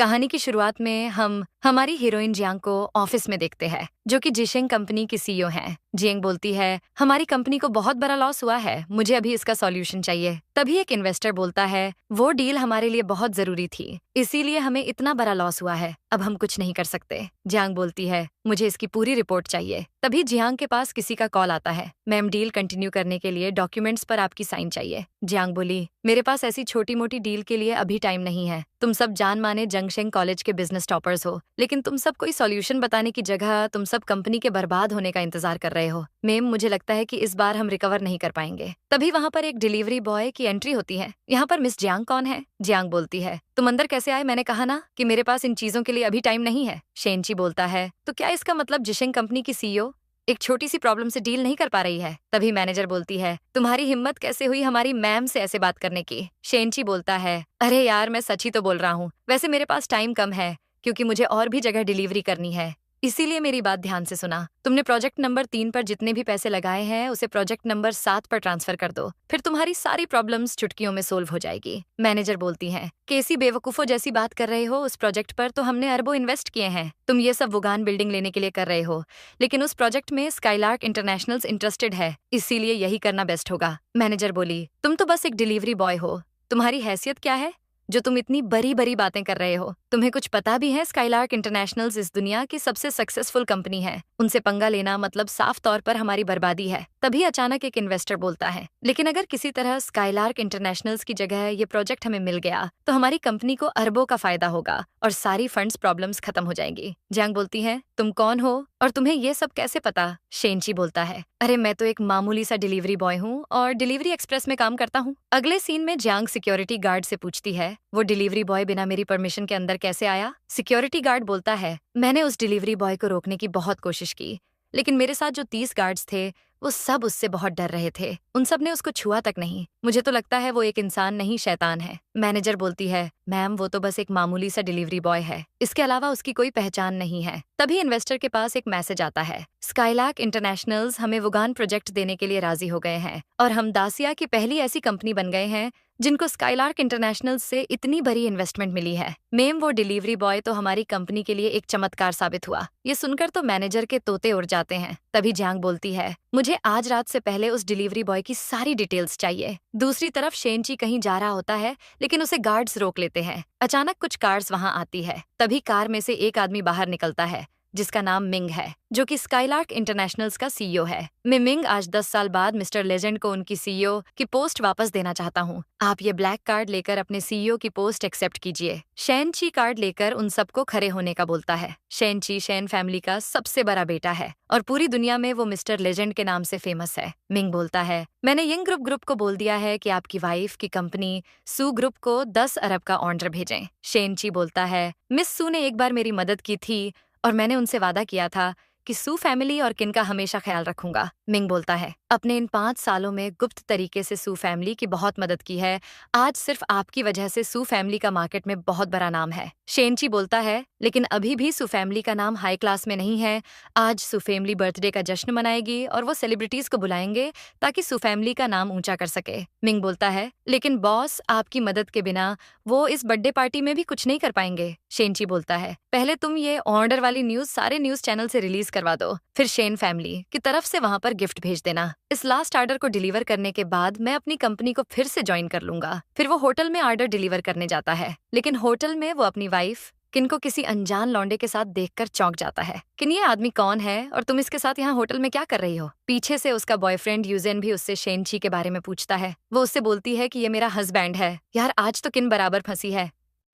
कहानी की शुरुआत में हम हमारी हीरोइन जियांग को ऑफिस में देखते हैं, जो कि जिशेंग कंपनी की सीईओ हैं। जियांग बोलती है, हमारी कंपनी को बहुत बड़ा लॉस हुआ है, मुझे अभी इसका सॉल्यूशन चाहिए। तभी एक इन्वेस्टर बोलता है, वो डील हमारे लिए बहुत जरूरी थी, इसीलिए हमें इतना बड़ा लॉस हुआ है, अब हम कुछ नहीं कर सकते। जियांग बोलती है, मुझे इसकी पूरी रिपोर्ट चाहिए। तभी जियांग के पास किसी का कॉल आता है, मैम डील कंटिन्यू करने के लिए डॉक्यूमेंट्स पर आपकी साइन चाहिए। जियांग बोली, मेरे पास ऐसी छोटी मोटी डील के लिए अभी टाइम नहीं है। तुम सब जान माने जंगशेंग कॉलेज के बिजनेस टॉपर्स हो, लेकिन तुम सब कोई सॉल्यूशन बताने की जगह तुम सब कंपनी के बर्बाद होने का इंतजार कर रहे हो। मैम मुझे लगता है कि इस बार हम रिकवर नहीं कर पाएंगे। तभी वहाँ पर एक डिलीवरी बॉय की एंट्री होती है। यहाँ पर मिस जियांग कौन है? जियांग बोलती है, तुम अंदर कैसे आए? मैंने कहा ना कि मेरे पास इन चीजों के लिए अभी टाइम नहीं है। शेनची बोलता है, तो क्या इसका मतलब जिशेंग कंपनी की सीईओ एक छोटी सी प्रॉब्लम से डील नहीं कर पा रही है? तभी मैनेजर बोलती है, तुम्हारी हिम्मत कैसे हुई हमारी मैम से ऐसे बात करने की? शेनची बोलता है, अरे यार मैं सच ही तो बोल रहा हूँ, वैसे मेरे पास टाइम कम है क्योंकि मुझे और भी जगह डिलीवरी करनी है, इसीलिए मेरी बात ध्यान से सुना। तुमने प्रोजेक्ट नंबर 3 पर जितने भी पैसे लगाए हैं उसे प्रोजेक्ट नंबर 7 पर ट्रांसफर कर दो, फिर तुम्हारी सारी प्रॉब्लम्स चुटकियों में सोल्व हो जाएगी। मैनेजर बोलती है, कैसी बेवकूफो जैसी बात कर रहे हो? उस प्रोजेक्ट पर तो हमने अरबों इन्वेस्ट किए हैं। तुम ये सब वुगान बिल्डिंग लेने के लिए कर रहे हो, लेकिन उस प्रोजेक्ट में स्काईलार्क इंटरनेशनल्स इंटरेस्टेड है, इसीलिए यही करना बेस्ट होगा। मैनेजर बोली, तुम तो बस एक डिलीवरी बॉय हो, तुम्हारी हैसियत क्या है जो तुम इतनी बड़ी बड़ी बातें कर रहे हो? तुम्हें कुछ पता भी है स्काईलार्क इंटरनेशनल्स इस दुनिया की सबसे सक्सेसफुल कंपनी है, उनसे पंगा लेना मतलब साफ तौर पर हमारी बर्बादी है। तभी अचानक एक इन्वेस्टर बोलता है, लेकिन अगर किसी तरह स्काईलार्क इंटरनेशनल्स की जगह ये प्रोजेक्ट हमें मिल गया तो हमारी कंपनी को अरबों का फायदा होगा और सारी फंड्स प्रॉब्लम्स खत्म हो जाएंगी। जियांग बोलती है, तुम कौन हो और तुम्हें ये सब कैसे पता? शेनची बोलता है, अरे मैं तो एक मामूली सा डिलीवरी बॉय हूँ और डिलीवरी एक्सप्रेस में काम करता हूँ। अगले सीन में जियांग सिक्योरिटी गार्ड से पूछती है, वो डिलीवरी बॉय बिना मेरी परमिशन के अंदर कैसे आया? सिक्योरिटी गार्ड बोलता है, मैंने उस डिलीवरी बॉय को रोकने की बहुत कोशिश की, लेकिन मेरे साथ जो 30 गार्ड्स थे वो सब उससे बहुत डर रहे थे, उन सब ने उसको छुआ तक नहीं। मुझे तो लगता है वो एक इंसान नहीं शैतान है। मैनेजर बोलती है, मैम वो तो बस एक मामूली सा डिलीवरी बॉय है, इसके अलावा उसकी कोई पहचान नहीं है। तभी इन्वेस्टर के पास एक मैसेज आता है, स्काईलार्क इंटरनेशनल्स हमें वुगान प्रोजेक्ट देने के लिए राजी हो गए हैं और हम दासिया की पहली ऐसी कंपनी बन गए हैं जिनको स्काईलार्क इंटरनेशनल से इतनी बड़ी इन्वेस्टमेंट मिली है। मेम वो डिलीवरी बॉय तो हमारी कंपनी के लिए एक चमत्कार साबित हुआ। ये सुनकर तो मैनेजर के तोते उड़ जाते हैं। तभी जियांग बोलती है, मुझे आज रात से पहले उस डिलीवरी बॉय की सारी डिटेल्स चाहिए। दूसरी तरफ शेनची कहीं जा रहा होता है, लेकिन उसे गार्ड्स रोक लेते हैं। अचानक कुछ कार्स वहां आती है, तभी कार में से एक आदमी बाहर निकलता है जिसका नाम मिंग है, जो कि स्काईलार्क इंटरनेशनल्स का सीईओ है। मैं मिंग आज 10 साल बाद मिस्टर लेजेंड को उनकी सीईओ की पोस्ट वापस देना चाहता हूँ। आप ये ब्लैक कार्ड लेकर अपने सीईओ की पोस्ट एक्सेप्ट कीजिए। शेनची कार्ड लेकर उन सबको खड़े होने का बोलता है। शेनची शेन फैमिली का सबसे बड़ा बेटा है और पूरी दुनिया में वो मिस्टर लेजेंड के नाम से फेमस है। मिंग बोलता है, मैंने यंग ग्रुप को बोल दिया है कि आपकी वाइफ की कंपनी सू ग्रुप को 10 अरब का ऑर्डर भेजें। शेनची बोलता है, मिस सू ने एक बार मेरी मदद की थी और मैंने उनसे वादा किया था कि सू फैमिली और किन का हमेशा ख्याल रखूंगा। मिंग बोलता है, अपने इन 5 सालों में गुप्त तरीके से सू फैमिली की बहुत मदद की है, आज सिर्फ आपकी वजह से सू फैमिली का मार्केट में बहुत बड़ा नाम है। शेनची बोलता है, लेकिन अभी भी सू फैमिली का नाम हाई क्लास में नहीं है। आज सू फैमिली बर्थडे का जश्न मनाएगी और वो सेलिब्रिटीज को बुलाएंगे ताकि सू फैमिली का नाम ऊंचा कर सके। मिंग बोलता है, लेकिन बॉस आपकी मदद के बिना वो इस बर्थडे पार्टी में भी कुछ नहीं कर पाएंगे। शेनची बोलता है, पहले तुम ये ऑर्डर वाली न्यूज सारे न्यूज चैनल से रिलीज करवा दो, फिर शेन फैमिली की तरफ से वहां पर गिफ्ट भेज देना। इस लास्ट ऑर्डर को डिलीवर करने के बाद मैं अपनी कंपनी को फिर से ज्वाइन कर लूंगा। फिर वो होटल में ऑर्डर डिलीवर करने जाता है, लेकिन होटल में वो अपनी वाइफ किन को किसी अनजान लौंडे के साथ देखकर चौंक जाता है। किन ये आदमी कौन है और तुम इसके साथ यहाँ होटल में क्या कर रही हो? पीछे से उसका बॉयफ्रेंड यूजेन भी उससे शेनची के बारे में पूछता है। वो उससे बोलती है कि ये मेरा हस्बैंड है। यार आज तो किन बराबर फंसी है।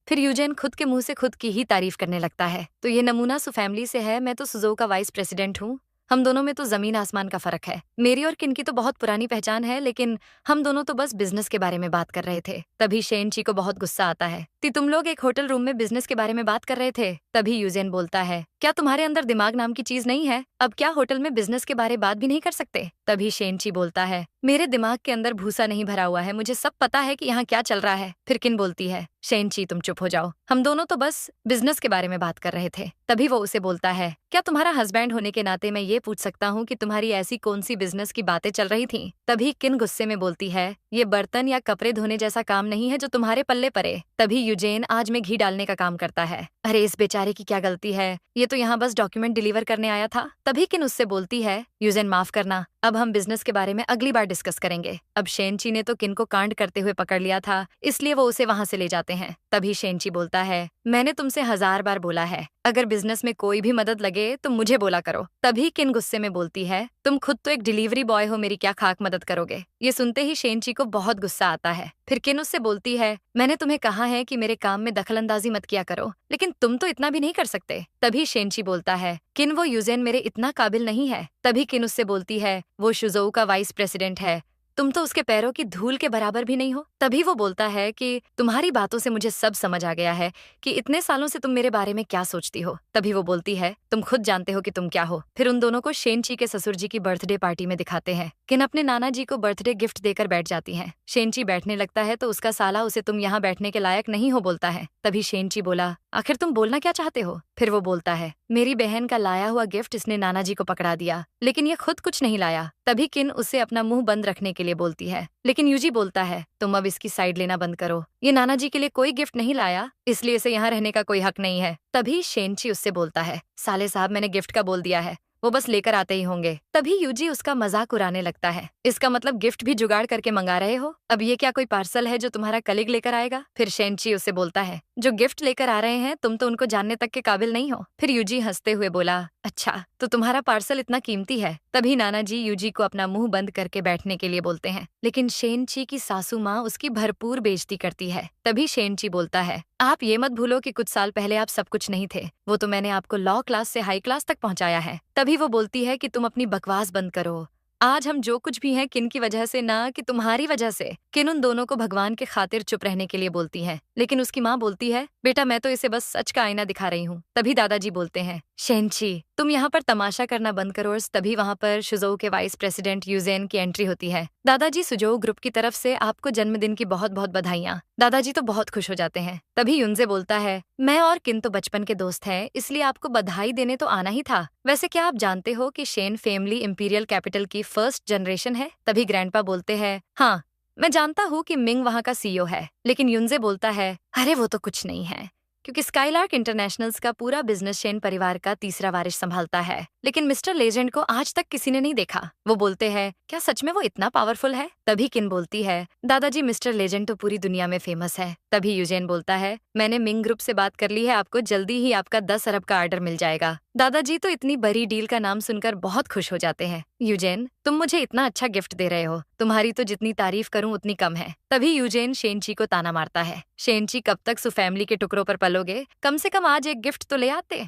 फिर यूजेन खुद के मुंह से खुद की ही तारीफ करने लगता है। तो ये नमूना सु फैमिली से है, मैं तो सुजो का वाइस प्रेसिडेंट हूँ। हम दोनों में तो जमीन आसमान का फर्क है। मेरी और किन की तो बहुत पुरानी पहचान है, लेकिन हम दोनों तो बस बिजनेस के बारे में बात कर रहे थे। तभी शेनची को बहुत गुस्सा आता है कि तुम लोग एक होटल रूम में बिजनेस के बारे में बात कर रहे थे। तभी यूजेन बोलता है, क्या तुम्हारे अंदर दिमाग नाम की चीज नहीं है? अब क्या होटल में बिजनेस के बारे बात भी नहीं कर सकते? तभी शेनची बोलता है, मेरे दिमाग के अंदर भूसा नहीं भरा हुआ है, मुझे सब पता है कि यहाँ क्या चल रहा है। फिर किन बोलती है, शेनची तुम चुप हो जाओ, हम दोनों तो बस बिजनेस के बारे में बात कर रहे थे। तभी वो उसे बोलता है, क्या तुम्हारा हस्बैंड होने के नाते मैं ये पूछ सकता हूँ कि तुम्हारी ऐसी कौन सी बिजनेस की बातें चल रही थी? तभी किन गुस्से में बोलती है, ये बर्तन या कपड़े धोने जैसा काम नहीं है जो तुम्हारे पल्ले पड़े। तभी यूजेन आज में घी डालने का काम करता है। अरे इस बेचारे की क्या गलती है, ये तो यहाँ बस डॉक्यूमेंट डिलीवर करने आया था। तभी किन उससे बोलती है, यूजेन माफ करना, अब हम बिजनेस के बारे में अगली बार डिस्कस करेंगे। अब शेनची ने तो किन को कांड करते हुए पकड़ लिया था, इसलिए वो उसे वहां से ले जाते हैं। तभी शेनची बोलता है, मैंने तुमसे 1000 बार बोला है, अगर बिजनेस में कोई भी मदद लगे तो मुझे बोला करो। तभी किन गुस्से में बोलती है, तुम खुद तो एक डिलीवरी बॉय हो, मेरी क्या खाक मदद करोगे? ये सुनते ही शेनची को बहुत गुस्सा आता है। फिर किन उससे बोलती है, मैंने तुम्हें कहा है कि मेरे काम में दखलंदाजी मत किया करो, लेकिन तुम तो इतना भी नहीं कर सकते। तभी शेनची बोलता है, किन वो यूजेन मेरे इतना काबिल नहीं है। तभी किन उससे बोलती है, वो शुजोऊ का वाइस प्रेसिडेंट है, तुम तो उसके पैरों की धूल के बराबर भी नहीं हो। तभी वो बोलता है कि तुम्हारी बातों से मुझे सब समझ आ गया है कि इतने सालों से तुम मेरे बारे में क्या सोचती हो। तभी वो बोलती है, तुम खुद जानते हो कि तुम क्या हो। फिर उन दोनों को शेनची के ससुर जी की बर्थडे पार्टी में दिखाते हैं। किन अपने नाना जी को बर्थडे गिफ्ट देकर बैठ जाती है। शेनची बैठने लगता है तो उसका साला उसे तुम यहाँ बैठने के लायक नहीं हो बोलता है। तभी शेनची बोला, आखिर तुम बोलना क्या चाहते हो? फिर वो बोलता है, मेरी बहन का लाया हुआ गिफ्ट इसने नाना जी को पकड़ा दिया, लेकिन ये खुद कुछ नहीं लाया। तभी किन उसे अपना मुंह बंद रखने के लिए बोलती है, लेकिन यूजी बोलता है, तुम अब इसकी साइड लेना बंद करो, ये नाना जी के लिए कोई गिफ्ट नहीं लाया, इसलिए इसे यहाँ रहने का कोई हक नहीं है। तभी शेनची उससे बोलता है, साले साहब मैंने गिफ्ट का बोल दिया है, वो बस लेकर आते ही होंगे। तभी यूजी उसका मजाक उड़ाने लगता है, इसका मतलब गिफ्ट भी जुगाड़ करके मंगा रहे हो? अब ये क्या कोई पार्सल है जो तुम्हारा कलीग लेकर आएगा? फिर शेनची उससे बोलता है, जो गिफ्ट लेकर आ रहे हैं तुम तो उनको जानने तक के काबिल नहीं हो। फिर यूजी हंसते हुए बोला, अच्छा तो तुम्हारा पार्सल इतना कीमती है। तभी नाना जी यूजी को अपना मुंह बंद करके बैठने के लिए बोलते हैं, लेकिन शेनची की सासू माँ उसकी भरपूर बेइज्जती करती है। तभी शेनची बोलता है, आप ये मत भूलो कि कुछ साल पहले आप सब कुछ नहीं थे, वो तो मैंने आपको लॉ क्लास से हाई क्लास तक पहुंचाया है। तभी वो बोलती है कि तुम अपनी बकवास बंद करो, आज हम जो कुछ भी हैं किन की वजह से, ना कि तुम्हारी वजह से। किन उन दोनों को भगवान के खातिर चुप रहने के लिए बोलती है, लेकिन उसकी माँ बोलती है, बेटा मैं तो इसे बस सच का आईना दिखा रही हूँ। तभी दादाजी बोलते हैं, शेनची तुम यहाँ पर तमाशा करना बंद करो। और तभी वहाँ पर शुजोऊ के वाइस प्रेसिडेंट यूजेन की एंट्री होती है। दादाजी सुजोऊ ग्रुप की तरफ से आपको जन्मदिन की बहुत बहुत बधाइयाँ। दादाजी तो बहुत खुश हो जाते हैं। तभी युनजे बोलता है, मैं और किन तो बचपन के दोस्त हैं, इसलिए आपको बधाई देने तो आना ही था। वैसे क्या आप जानते हो कि शेन फैमिली इंपीरियल कैपिटल की फर्स्ट जनरेशन है? तभी ग्रैंडपा बोलते हैं, हाँ मैं जानता हूँ कि मिंग वहाँ का सीईओ है, लेकिन युनजे बोलता है, अरे वो तो कुछ नहीं है, क्योंकि स्काईलार्क इंटरनेशनल्स का पूरा बिजनेस शेन परिवार का तीसरा वारिस संभालता है, लेकिन मिस्टर लेजेंड को आज तक किसी ने नहीं देखा। वो बोलते हैं, क्या सच में वो इतना पावरफुल है? तभी किन बोलती है, दादाजी मिस्टर लेजेंड तो पूरी दुनिया में फेमस है। तभी यूजेन बोलता है, मैंने मिंग ग्रुप से बात कर ली है, आपको जल्दी ही आपका 10 अरब का ऑर्डर मिल जाएगा। दादाजी तो इतनी बड़ी डील का नाम सुनकर बहुत खुश हो जाते हैं। यूजेन तुम मुझे इतना अच्छा गिफ्ट दे रहे हो, तुम्हारी तो जितनी तारीफ करूं उतनी कम है। तभी यूजेन शेनची को ताना मारता है, शेनची कब तक सुफैमिली के टुकड़ों पर पलोगे, कम से कम आज एक गिफ्ट तो ले आते।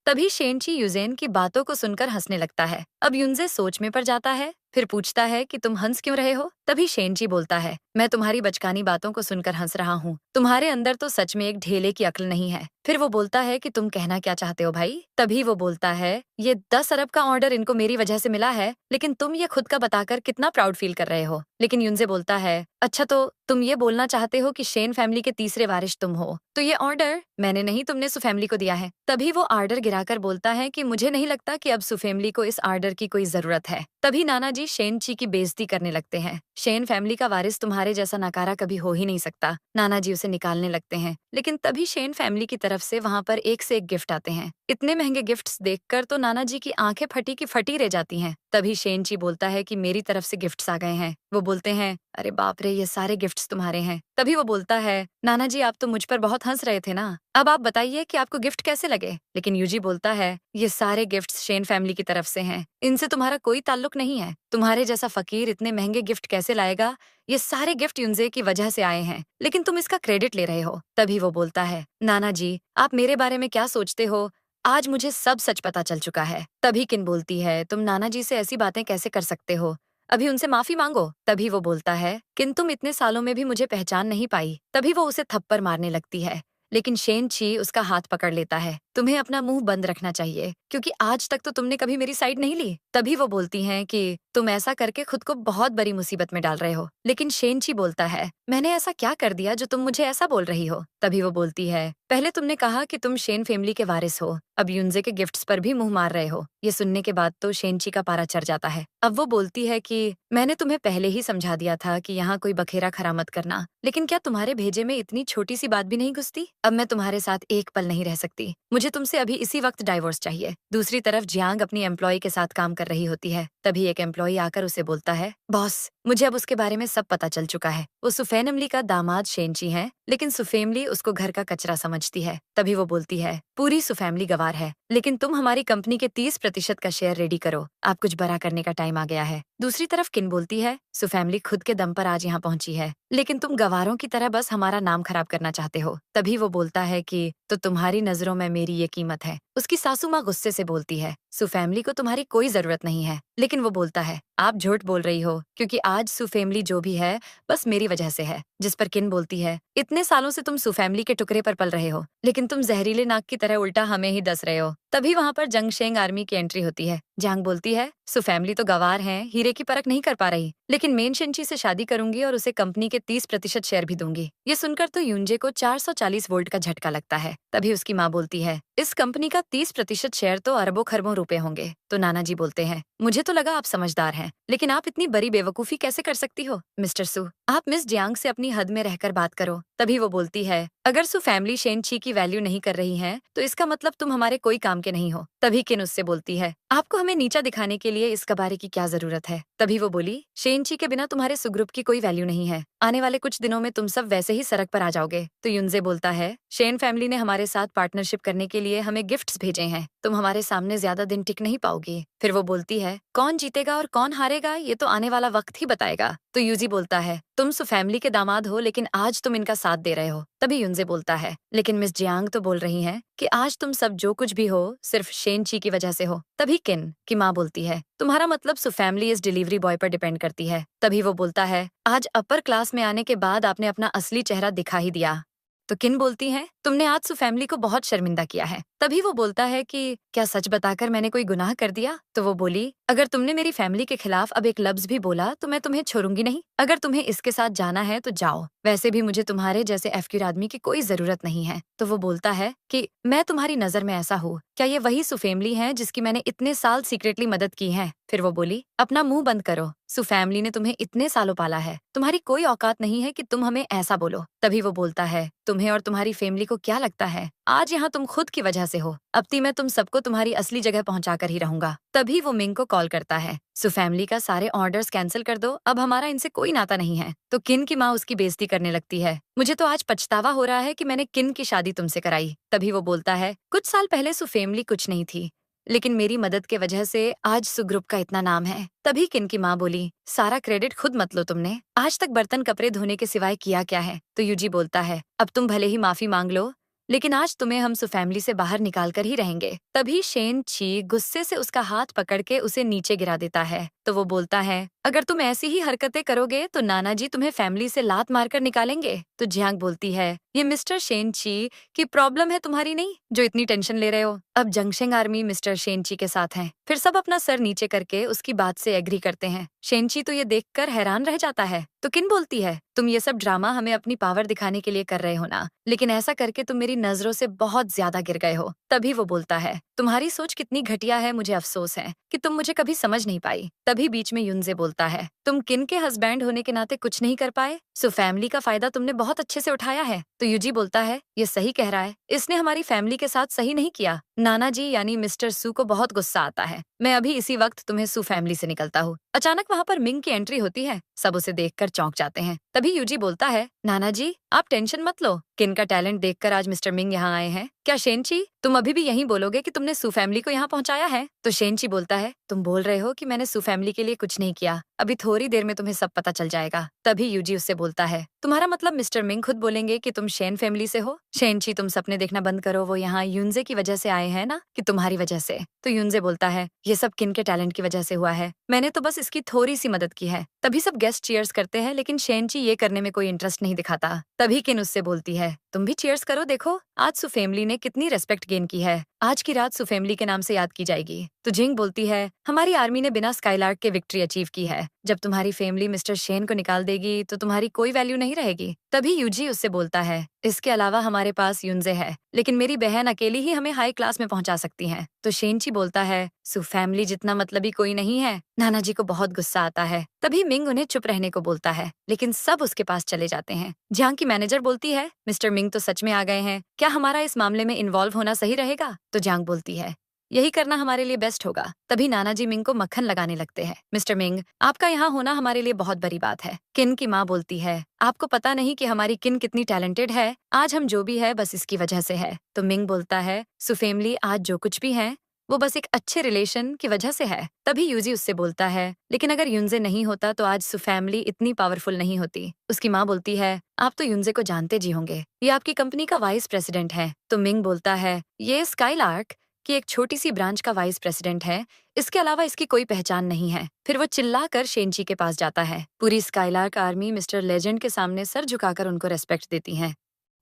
तभी शेनची यूजेन की बातों को सुनकर हंसने लगता है। अब युनजे सोच में पड़ जाता है, फिर पूछता है कि तुम हंस क्यों रहे हो? तभी शेनची बोलता है, मैं तुम्हारी बचकानी बातों को सुनकर हंस रहा हूँ, तुम्हारे अंदर तो सच में एक ढेले की अक्ल नहीं है। फिर वो बोलता है कि तुम कहना क्या चाहते हो भाई? तभी वो बोलता है, ये 10 अरब का ऑर्डर इनको मेरी वजह से मिला है, लेकिन तुम ये खुद का बताकर कितना प्राउड फील कर रहे हो। लेकिन युनजे बोलता है, अच्छा तो तुम ये बोलना चाहते हो कि शेन फैमिली के तीसरे वारिस तुम हो, तो ये ऑर्डर मैंने नहीं तुमने सुफैमिली को दिया है। तभी वो ऑर्डर गिराकर बोलता है कि मुझे नहीं लगता कि अब सुफैमिली को इस ऑर्डर की कोई जरूरत है। तभी नाना जी शेनची की बेइज्जती करने लगते हैं, शेन फैमिली का वारिस तुम्हारे जैसा नकारा कभी हो ही नहीं सकता। नाना जी उसे निकालने लगते हैं, लेकिन तभी शेन फैमिली की तरफ से वहाँ पर एक से एक गिफ्ट आते हैं। इतने महंगे गिफ्ट्स देखकर तो नाना जी की आंखें फटी की फटी रह जाती हैं। तभी शेनची बोलता है कि मेरी तरफ से गिफ्ट्स आ गए हैं। वो बोलते हैं, अरे बाप रे ये सारे गिफ्ट्स तुम्हारे हैं। तभी वो बोलता है, नाना जी आप तो मुझ पर बहुत हंस रहे थे ना, अब आप बताइए कि आपको गिफ्ट कैसे लगे? लेकिन यूजी बोलता है, ये सारे गिफ्ट्स शेन फैमिली की तरफ से हैं, इनसे तुम्हारा कोई ताल्लुक नहीं है। तुम्हारे जैसा फकीर इतने महंगे गिफ्ट कैसे लाएगा? ये सारे गिफ्ट युनजे की वजह से आए हैं, लेकिन तुम इसका क्रेडिट ले रहे हो। तभी वो बोलता है, नाना जी आप मेरे बारे में क्या सोचते हो? आज मुझे सब सच पता चल चुका है। तभी किन बोलती है, तुम नाना जी से ऐसी बातें कैसे कर सकते हो? अभी उनसे माफी मांगो। तभी वो बोलता है, किन तुम इतने सालों में भी मुझे पहचान नहीं पाई। तभी वो उसे थप्पड़ मारने लगती है, लेकिन शेन ची उसका हाथ पकड़ लेता है। तुम्हें अपना मुंह बंद रखना चाहिए, क्योंकि आज तक तो तुमने कभी मेरी साइड नहीं ली। तभी वो बोलती हैं कि तुम ऐसा करके खुद को बहुत बड़ी मुसीबत में डाल रहे हो। लेकिन शेन ची बोलता है, मैंने ऐसा क्या कर दिया जो तुम मुझे ऐसा बोल रही हो? तभी वो बोलती है, पहले तुमने कहा कि तुम शेन फैमिली के वारिस हो, अब युनजे के गिफ्ट्स पर भी मुंह मार रहे हो। ये सुनने के बाद तो शेन ची का पारा चढ़ जाता है। अब वो बोलती है कि मैंने तुम्हें पहले ही समझा दिया था कि यहाँ कोई बखेरा खरा मत करना, लेकिन क्या तुम्हारे भेजे में इतनी छोटी सी बात भी नहीं घुसती? अब मैं तुम्हारे साथ एक पल नहीं रह सकती। मुझे तुमसे अभी इसी वक्त डाइवोर्स चाहिए। दूसरी तरफ जियांग अपनी एम्प्लॉय के साथ काम कर रही होती है। तभी एक एम्प्लॉय आकर उसे बोलता है, बॉस, मुझे अब उसके बारे में सब पता चल चुका है। वो सुफेनमली का दामाद शेनची है, लेकिन सुफेमली उसको घर का कचरा समझती है। तभी वो बोलती है, पूरी सुफेमली गवार है, लेकिन तुम हमारी कंपनी के 30% का शेयर रेडी करो। आप कुछ बड़ा करने का टाइम आ गया है। दूसरी तरफ किन बोलती है, सुफेमली खुद के दम पर आज यहाँ पहुंची है, लेकिन तुम गवारों की तरह बस हमारा नाम खराब करना चाहते हो। तभी वो बोलता है कि तो तुम्हारी नजरों में मेरी ये कीमत है। उसकी सासू माँ गुस्से से बोलती है, सुफेमली को तुम्हारी कोई जरूरत नहीं है। लेकिन वो बोलता है, आप झूठ बोल रही हो, क्योंकि आज सुफेमली जो भी है बस मेरी वजह से है। जिस पर किन बोलती है, इतने सालों से तुम सुफेमली के टुकड़े पर पल रहे हो, लेकिन तुम जहरीले नाग की तरह उल्टा हमें ही दस रहे हो। तभी वहाँ पर जंगशेंग आर्मी की एंट्री होती है। जांग बोलती है, सुफेमली तो गवार हैं, हीरे की परख नहीं कर पा रही, लेकिन मेन शेनची से शादी करूंगी और उसे कंपनी के 30% शेयर भी दूंगी। ये सुनकर तो युनजे को 440 वोल्ट का झटका लगता है। तभी उसकी माँ बोलती है, इस कंपनी का 30% शेयर तो अरबों खरबों रुपए होंगे। तो नाना जी बोलते हैं, मुझे तो लगा आप समझदार हैं, लेकिन आप इतनी बड़ी बेवकूफी कैसे कर सकती हो? मिस्टर सू, आप मिस जियांग से अपनी हद में रहकर बात करो। तभी वो बोलती है, अगर सु फैमिली शेनची की वैल्यू नहीं कर रही है, तो इसका मतलब तुम हमारे कोई काम के नहीं हो। तभी किन उससे बोलती है, आपको हमें नीचा दिखाने के लिए इस कबारे की क्या जरूरत है? तभी वो बोली, शेनची के बिना तुम्हारे सुग्रुप की कोई वैल्यू नहीं है। आने वाले कुछ दिनों में तुम सब वैसे ही सड़क पर आ जाओगे। तो युनजे बोलता है, शेन फैमिली ने हमारे साथ पार्टनरशिप करने के लिए हमें गिफ्ट्स भेजे हैं, तुम हमारे सामने ज्यादा दिन टिक नहीं पाओगी। फिर वो बोलती है, कौन जीतेगा और कौन हारेगा ये तो आने वाला वक्त ही बताएगा। तो यूजी बोलता है, तुम सु फैमिली के दामाद हो, लेकिन आज तुम इनका साथ दे रहे हो। तभी युनजे बोलता है, लेकिन मिस जियांग तो बोल रही हैं कि आज तुम सब जो कुछ भी हो सिर्फ शेनची की वजह से हो। तभी किन की माँ बोलती है, तुम्हारा मतलब सु फैमिली इस डिलीवरी बॉय पर डिपेंड करती है। तभी वो बोलता है, आज अपर क्लास में आने के बाद आपने अपना असली चेहरा दिखा ही दिया। तो किन बोलती है, तुमने आज सु फैमिली को बहुत शर्मिंदा किया है। तभी वो बोलता है कि क्या सच बताकर मैंने कोई गुनाह कर दिया? तो वो बोली, अगर तुमने मेरी फैमिली के खिलाफ अब एक लफ्ज भी बोला तो मैं तुम्हें छोड़ूंगी नहीं। अगर तुम्हें इसके साथ जाना है तो जाओ, वैसे भी मुझे तुम्हारे जैसे एफक्यूर आदमी की कोई जरूरत नहीं है। तो वो बोलता है कि मैं तुम्हारी नजर में ऐसा हूँ? क्या ये वही सु फैमिली है जिसकी मैंने इतने साल सीक्रेटली मदद की है? फिर वो बोली, अपना मुंह बंद करो, सु फैमिली ने तुम्हें इतने सालों पाला है, तुम्हारी कोई औकात नहीं है कि तुम हमें ऐसा बोलो। तभी वो बोलता है, तुम्हें और तुम्हारी फैमिली को क्या लगता है आज यहाँ तुम खुद की वजह से हो, अब ती मैं तुम सबको तुम्हारी असली जगह पहुंचा कर ही रहूंगा। तभी वो मिंग को कॉल करता है, सु फैमिली का सारे ऑर्डर्स कैंसिल कर दो, अब हमारा इनसे कोई नाता नहीं है। तो किन की माँ उसकी बेइज्जती करने लगती है, मुझे तो आज पछतावा हो रहा है कि मैंने किन की शादी तुमसे कराई। तभी वो बोलता है, कुछ साल पहले सु फैमिली कुछ नहीं थी, लेकिन मेरी मदद के वजह से आज सु ग्रुप का इतना नाम है। तभी किन की माँ बोली, सारा क्रेडिट खुद मत लो, तुमने आज तक बर्तन कपड़े धोने के सिवाय किया क्या है? तो यूजी बोलता है, अब तुम भले ही माफी मांग लो, लेकिन आज तुम्हें हम सु फैमिली से बाहर निकाल कर ही रहेंगे। तभी शेन ची गुस्से से उसका हाथ पकड़ के उसे नीचे गिरा देता है। तो वो बोलता है, अगर तुम ऐसी ही हरकतें करोगे तो नाना जी तुम्हें फैमिली से लात मारकर निकालेंगे। तो जियांग बोलती है, ये मिस्टर शेन ची की प्रॉब्लम है, तुम्हारी नहीं, जो इतनी टेंशन ले रहे हो। अब जंगशेंग आर्मी मिस्टर शेन ची के साथ है। फिर सब अपना सर नीचे करके उसकी बात से एग्री करते हैं। शेन ची तो ये देखकर हैरान रह जाता है। तो किन बोलती है, तुम ये सब ड्रामा हमें अपनी पावर दिखाने के लिए कर रहे हो ना, लेकिन ऐसा करके तुम मेरी नजरों से बहुत ज्यादा गिर गए हो। तभी वो बोलता है, तुम्हारी सोच कितनी घटिया है, मुझे अफसोस है कि तुम मुझे कभी समझ नहीं पाई। तभी बीच में युनजे बोलता है, तुम किन के हस्बैंड होने के नाते कुछ नहीं कर पाए, सो फैमिली का फायदा तुमने बहुत अच्छे से उठाया है। तो यूजी बोलता है, ये सही कह रहा है, इसने हमारी फैमिली के साथ सही नहीं किया। नाना जी यानी मिस्टर सू को बहुत गुस्सा आता है, मैं अभी इसी वक्त तुम्हें सू फैमिली से निकलता हूँ। अचानक वहाँ पर मिंग की एंट्री होती है, सब उसे देखकर चौंक जाते हैं। तभी यूजी बोलता है, नाना जी आप टेंशन मत लो, किन का टैलेंट देखकर आज मिस्टर मिंग यहाँ आए हैं। क्या शेनची तुम अभी भी यही बोलोगे कि तुमने सू फैमिली को यहाँ पहुँचाया है? तो शेनची बोलता है, तुम बोल रहे हो कि मैंने सू फैमिली के लिए कुछ नहीं किया, अभी थोड़ी देर में तुम्हें सब पता चल जाएगा। तभी यूजी उससे बोलता है, तुम्हारा मतलब मिस्टर मिंग खुद बोलेंगे कि तुम शेन फैमिली से हो? शेनची तुम सपने देखना बंद करो, वो यहाँ युनजे की वजह से आए हैं ना कि तुम्हारी वजह से। तो युनजे बोलता है ये सब किन के टैलेंट की वजह से हुआ है, मैंने तो बस इसकी थोड़ी सी मदद की है। तभी सब गेस्ट चीयर्स करते हैं लेकिन शेनची ये करने में कोई इंटरेस्ट नहीं दिखाता। तभी किन उससे बोलती है तुम भी चीयर्स करो, देखो आज सु फैमिली ने कितनी रेस्पेक्ट गेन की है, आज की रात सु फैमिली के नाम से याद की जाएगी। तो जिंग बोलती है हमारी आर्मी ने बिना स्काईलार्क के विक्ट्री अचीव की है, जब तुम्हारी फैमिली मिस्टर शेन को निकाल देगी तो तुम्हारी कोई वैल्यू नहीं रहेगी। तभी यूजी उससे बोलता है इसके अलावा हमारे पास युनजे है, लेकिन मेरी बहन अकेली ही हमें हाई क्लास में पहुंचा सकती है। तो शेनची बोलता है सु फैमिली जितना मतलबी कोई नहीं है। नाना जी को बहुत गुस्सा आता है। तभी मिंग उन्हें चुप रहने को बोलता है लेकिन सब उसके पास चले जाते हैं। जियांग की मैनेजर बोलती है मिस्टर मिंग तो सच में आ गए हैं, क्या हमारा इस मामले में इन्वॉल्व होना सही रहेगा? तो जियांग बोलती है यही करना हमारे लिए बेस्ट होगा। तभी नाना जी मिंग को मक्खन लगाने लगते हैं। मिस्टर मिंग आपका यहाँ होना हमारे लिए बहुत बड़ी बात है। किन की माँ बोलती है आपको पता नहीं कि हमारी किन कितनी टैलेंटेड है, आज हम जो भी है बस इसकी वजह से है। तो मिंग बोलता है सु फैमिली आज जो कुछ भी है वो बस एक अच्छे रिलेशन की वजह से है। तभी यूजी उससे बोलता है लेकिन अगर युनजे नहीं होता तो आज सु फैमिली इतनी पावरफुल नहीं होती। उसकी माँ बोलती है आप तो युनजे को जानते जी होंगे, ये आपकी कंपनी का वाइस प्रेसिडेंट है। तो मिंग बोलता है ये स्काईलार्क कि एक छोटी सी ब्रांच का वाइस प्रेसिडेंट है, इसके अलावा इसकी कोई पहचान नहीं है। फिर वो चिल्लाकर शेनची के पास जाता है। पूरी स्काईलार्क आर्मी मिस्टर लेजेंड के सामने सर झुकाकर उनको रेस्पेक्ट देती है।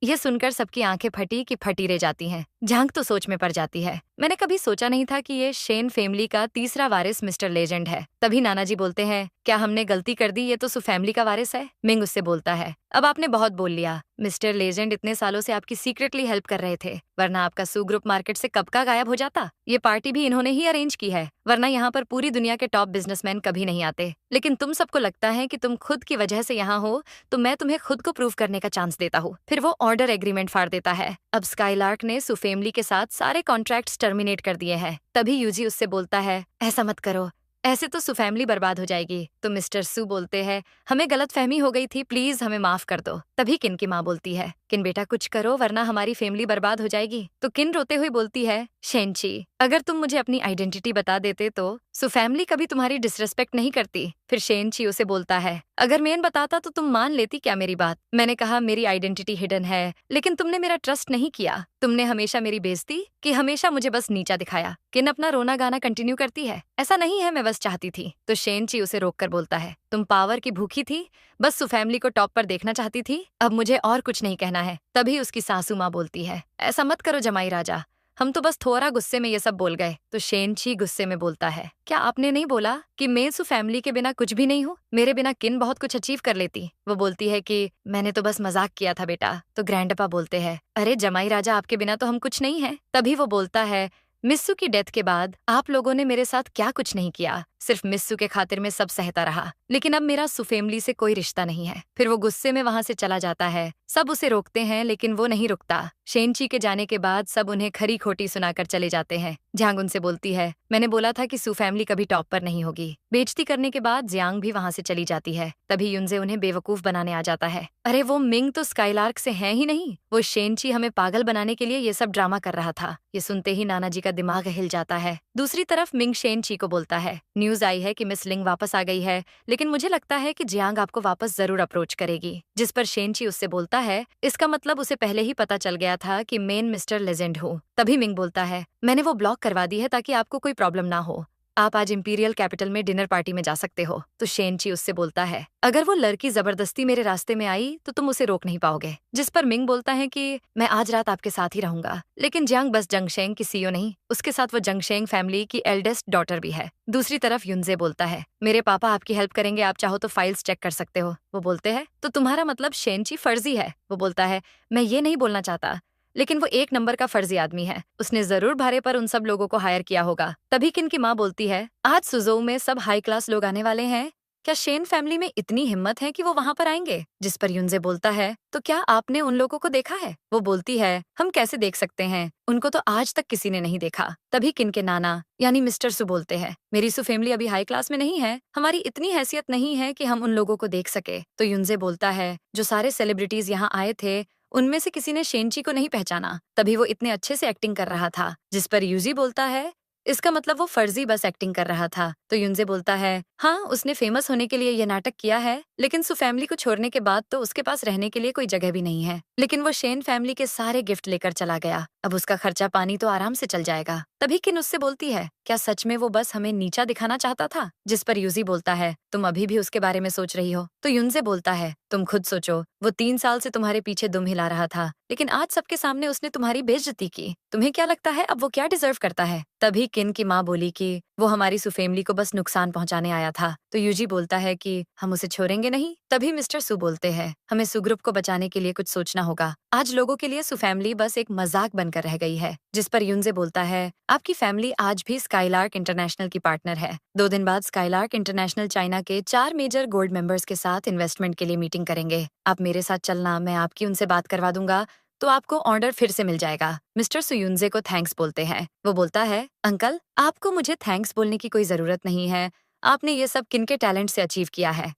यह सुनकर सबकी आंखें फटी की फटी रह जाती हैं। झांग तो सोच में पड़ जाती है, मैंने कभी सोचा नहीं था कि ये शेन फैमिली का तीसरा वारिस मिस्टर लेजेंड है। तभी नाना जी बोलते हैं क्या हमने गलती कर दी, ये तो सु फैमिली का वारिस है। मिंग उससे बोलता है अब आपने बहुत बोल लिया, मिस्टर लेजेंड इतने सालों से आपकी सीक्रेटली हेल्प कर रहे थे, वरना आपका सु ग्रुप मार्केट से कब का गायब हो जाता। ये पार्टी भी इन्होंने ही अरेंज की है, वरना यहाँ पर पूरी दुनिया के टॉप बिजनेसमैन कभी नहीं आते। लेकिन तुम सबको लगता है कि तुम खुद की वजह से यहाँ हो, तो मैं तुम्हें खुद को प्रूव करने का चांस देता हूँ। फिर वो ऑर्डर एग्रीमेंट फाड़ देता है। अब स्काईलार्क ने सु फैमिली के साथ सारे कॉन्ट्रैक्ट्स टर्मिनेट कर दिए हैं। तभी यूजी उससे बोलता है ऐसा मत करो, ऐसे तो सु फैमिली बर्बाद हो जाएगी। तो मिस्टर सु बोलते हैं हमें गलतफहमी हो गई थी, प्लीज हमें माफ कर दो। तभी किन की माँ बोलती है किन बेटा कुछ करो वरना हमारी फैमिली बर्बाद हो जाएगी। तो किन रोते हुए बोलती है शेनची अगर तुम मुझे अपनी आइडेंटिटी बता देते तो सु फैमिली कभी तुम्हारी डिसरेस्पेक्ट नहीं करती। फिर शेनची उसे बोलता है अगर मैं बताता तो तुम मान लेती क्या मेरी बात? मैंने कहा मेरी आइडेंटिटी हिडन है, लेकिन तुमने मेरा ट्रस्ट नहीं किया। तुमने हमेशा मेरी बेइज्जती की, हमेशा मुझे बस नीचा दिखाया। किन अपना रोना गाना कंटिन्यू करती है ऐसा नहीं है, मैं बस चाहती थी। तो शेनची उसे रोककर बोलता है तुम पावर की भूखी थी, बस सु फैमिली को टॉप पर देखना चाहती थी, अब मुझे और कुछ नहीं कहना है। तभी उसकी सासू माँ बोलती है ऐसा मत करो जमाई राजा, हम तो बस थोड़ा गुस्से में ये सब बोल गए। तो शेनची गुस्से में बोलता है क्या आपने नहीं बोला कि मैं सु फैमिली के बिना कुछ भी नहीं हूँ, मेरे बिना किन बहुत कुछ अचीव कर लेती। वो बोलती है कि मैंने तो बस मजाक किया था बेटा। तो ग्रैंडपा बोलते हैं अरे जमाई राजा आपके बिना तो हम कुछ नहीं है। तभी वो बोलता है मिस्सू की डेथ के बाद आप लोगों ने मेरे साथ क्या कुछ नहीं किया, सिर्फ मिस्सू के खातिर में सब सहता रहा, लेकिन अब मेरा सु फैमिली से कोई रिश्ता नहीं है। फिर वो गुस्से में वहां से चला जाता है। सब उसे रोकते हैं लेकिन वो नहीं रुकता। शेनची के जाने के बाद सब उन्हें खरी खोटी सुनाकर चले जाते हैं। जियांग उनसे बोलती है मैंने बोला था कि सु फैमिली कभी टॉप पर नहीं होगी। बेइज्जती करने के बाद जियांग भी वहां से चली जाती है। तभी युनजे उन्हें बेवकूफ बनाने आ जाता है। अरे वो मिंग तो स्काईलार्क से है ही नहीं, वो शेनची हमें पागल बनाने के लिए ये सब ड्रामा कर रहा था। ये सुनते ही नाना जी का दिमाग हिल जाता है। दूसरी तरफ मिंग शेनची को बोलता है न्यूज आई है कि मिस लिंग वापस आ गई है, लेकिन मुझे लगता है कि जियांग आपको वापस जरूर अप्रोच करेगी। जिस पर शेनची उससे बोलता है इसका मतलब उसे पहले ही पता चल गया था कि मैं मिस्टर लेजेंड हूँ। तभी मिंग बोलता है मैंने वो ब्लॉक करवा दी है ताकि आपको कोई प्रॉब्लम ना हो, आप आज इंपीरियल कैपिटल में डिनर पार्टी में जा सकते हो। तो शेनची उससे बोलता है अगर वो लड़की जबरदस्ती मेरे रास्ते में आई तो तुम उसे रोक नहीं पाओगे। जिस पर मिंग बोलता है कि मैं आज रात आपके साथ ही रहूंगा। लेकिन जियांग बस जंगशेंग की सीईओ नहीं, उसके साथ वो जंगशेंग फैमिली की एल्डेस्ट डॉटर भी है। दूसरी तरफ युनजे बोलता है मेरे पापा आपकी हेल्प करेंगे, आप चाहो तो फाइल्स चेक कर सकते हो। वो बोलते हैं तो तुम्हारा मतलब शेनची फर्जी है? वो बोलता है मैं ये नहीं बोलना चाहता, लेकिन वो एक नंबर का फर्जी आदमी है, उसने जरूर भाड़े पर उन सब लोगों को हायर किया होगा। तभी किन की माँ बोलती है आज सुजोऊ में सब हाई क्लास लोग आने वाले हैं, क्या शेन फैमिली में इतनी हिम्मत है कि वो वहाँ पर आएंगे? जिस पर युनजे बोलता है तो क्या आपने उन लोगों को देखा है? वो बोलती है हम कैसे देख सकते हैं, उनको तो आज तक किसी ने नहीं देखा। तभी किन के नाना यानी मिस्टर सु बोलते हैं मेरी सु फैमिली अभी हाई क्लास में नहीं है, हमारी इतनी हैसियत नहीं है कि हम उन लोगों को देख सके। तो युनजे बोलता है जो सारे सेलिब्रिटीज यहाँ आए थे उनमें से किसी ने शेनची को नहीं पहचाना, तभी वो इतने अच्छे से एक्टिंग कर रहा था। जिस पर यूजी बोलता है इसका मतलब वो फर्जी बस एक्टिंग कर रहा था। तो युनजे बोलता है, हाँ उसने फेमस होने के लिए ये नाटक किया है, लेकिन सु फैमिली को छोड़ने के बाद तो उसके पास रहने के लिए कोई जगह भी नहीं है। लेकिन वो शेन फैमिली के सारे गिफ्ट लेकर चला गया, अब उसका खर्चा पानी तो आराम से चल जाएगा। तभी किन उससे बोलती है, क्या सच में वो बस हमें नीचा दिखाना चाहता था? जिस पर यूजी बोलता है, तुम अभी भी उसके बारे में सोच रही हो? तो युनजे बोलता है, तुम खुद सोचो, वो 3 साल से तुम्हारे पीछे दुम हिला रहा था, लेकिन आज सबके सामने उसने तुम्हारी बेइज्जती की। तुम्हें क्या लगता है अब वो क्या डिजर्व करता है? तभी किन की माँ बोली कि वो हमारी सुफेमली को बस नुकसान पहुंचाने आया था। तो यूजी बोलता है कि हम उसे छोड़ेंगे नहीं। तभी मिस्टर सु बोलते हैं, हमें सुग्रुप को बचाने के लिए कुछ सोचना होगा। आज लोगों के लिए सुफैमिली बस एक मजाक बनकर रह गई है। जिस पर युनजे बोलता है, आपकी फैमिली आज भी स्काईलार्क इंटरनेशनल की पार्टनर है। 2 दिन बाद स्काईलार्क इंटरनेशनल चाइना के 4 मेजर गोल्ड मेंबर्स के साथ इन्वेस्टमेंट के लिए मीटिंग करेंगे। आप मेरे साथ चलना, मैं आपकी उनसे बात करवा दूंगा, तो आपको ऑर्डर फिर से मिल जाएगा। मिस्टर सुयुनजे को थैंक्स बोलते हैं। वो बोलता है, अंकल आपको मुझे थैंक्स बोलने की कोई जरूरत नहीं है, आपने ये सब किन के टैलेंट से अचीव किया है।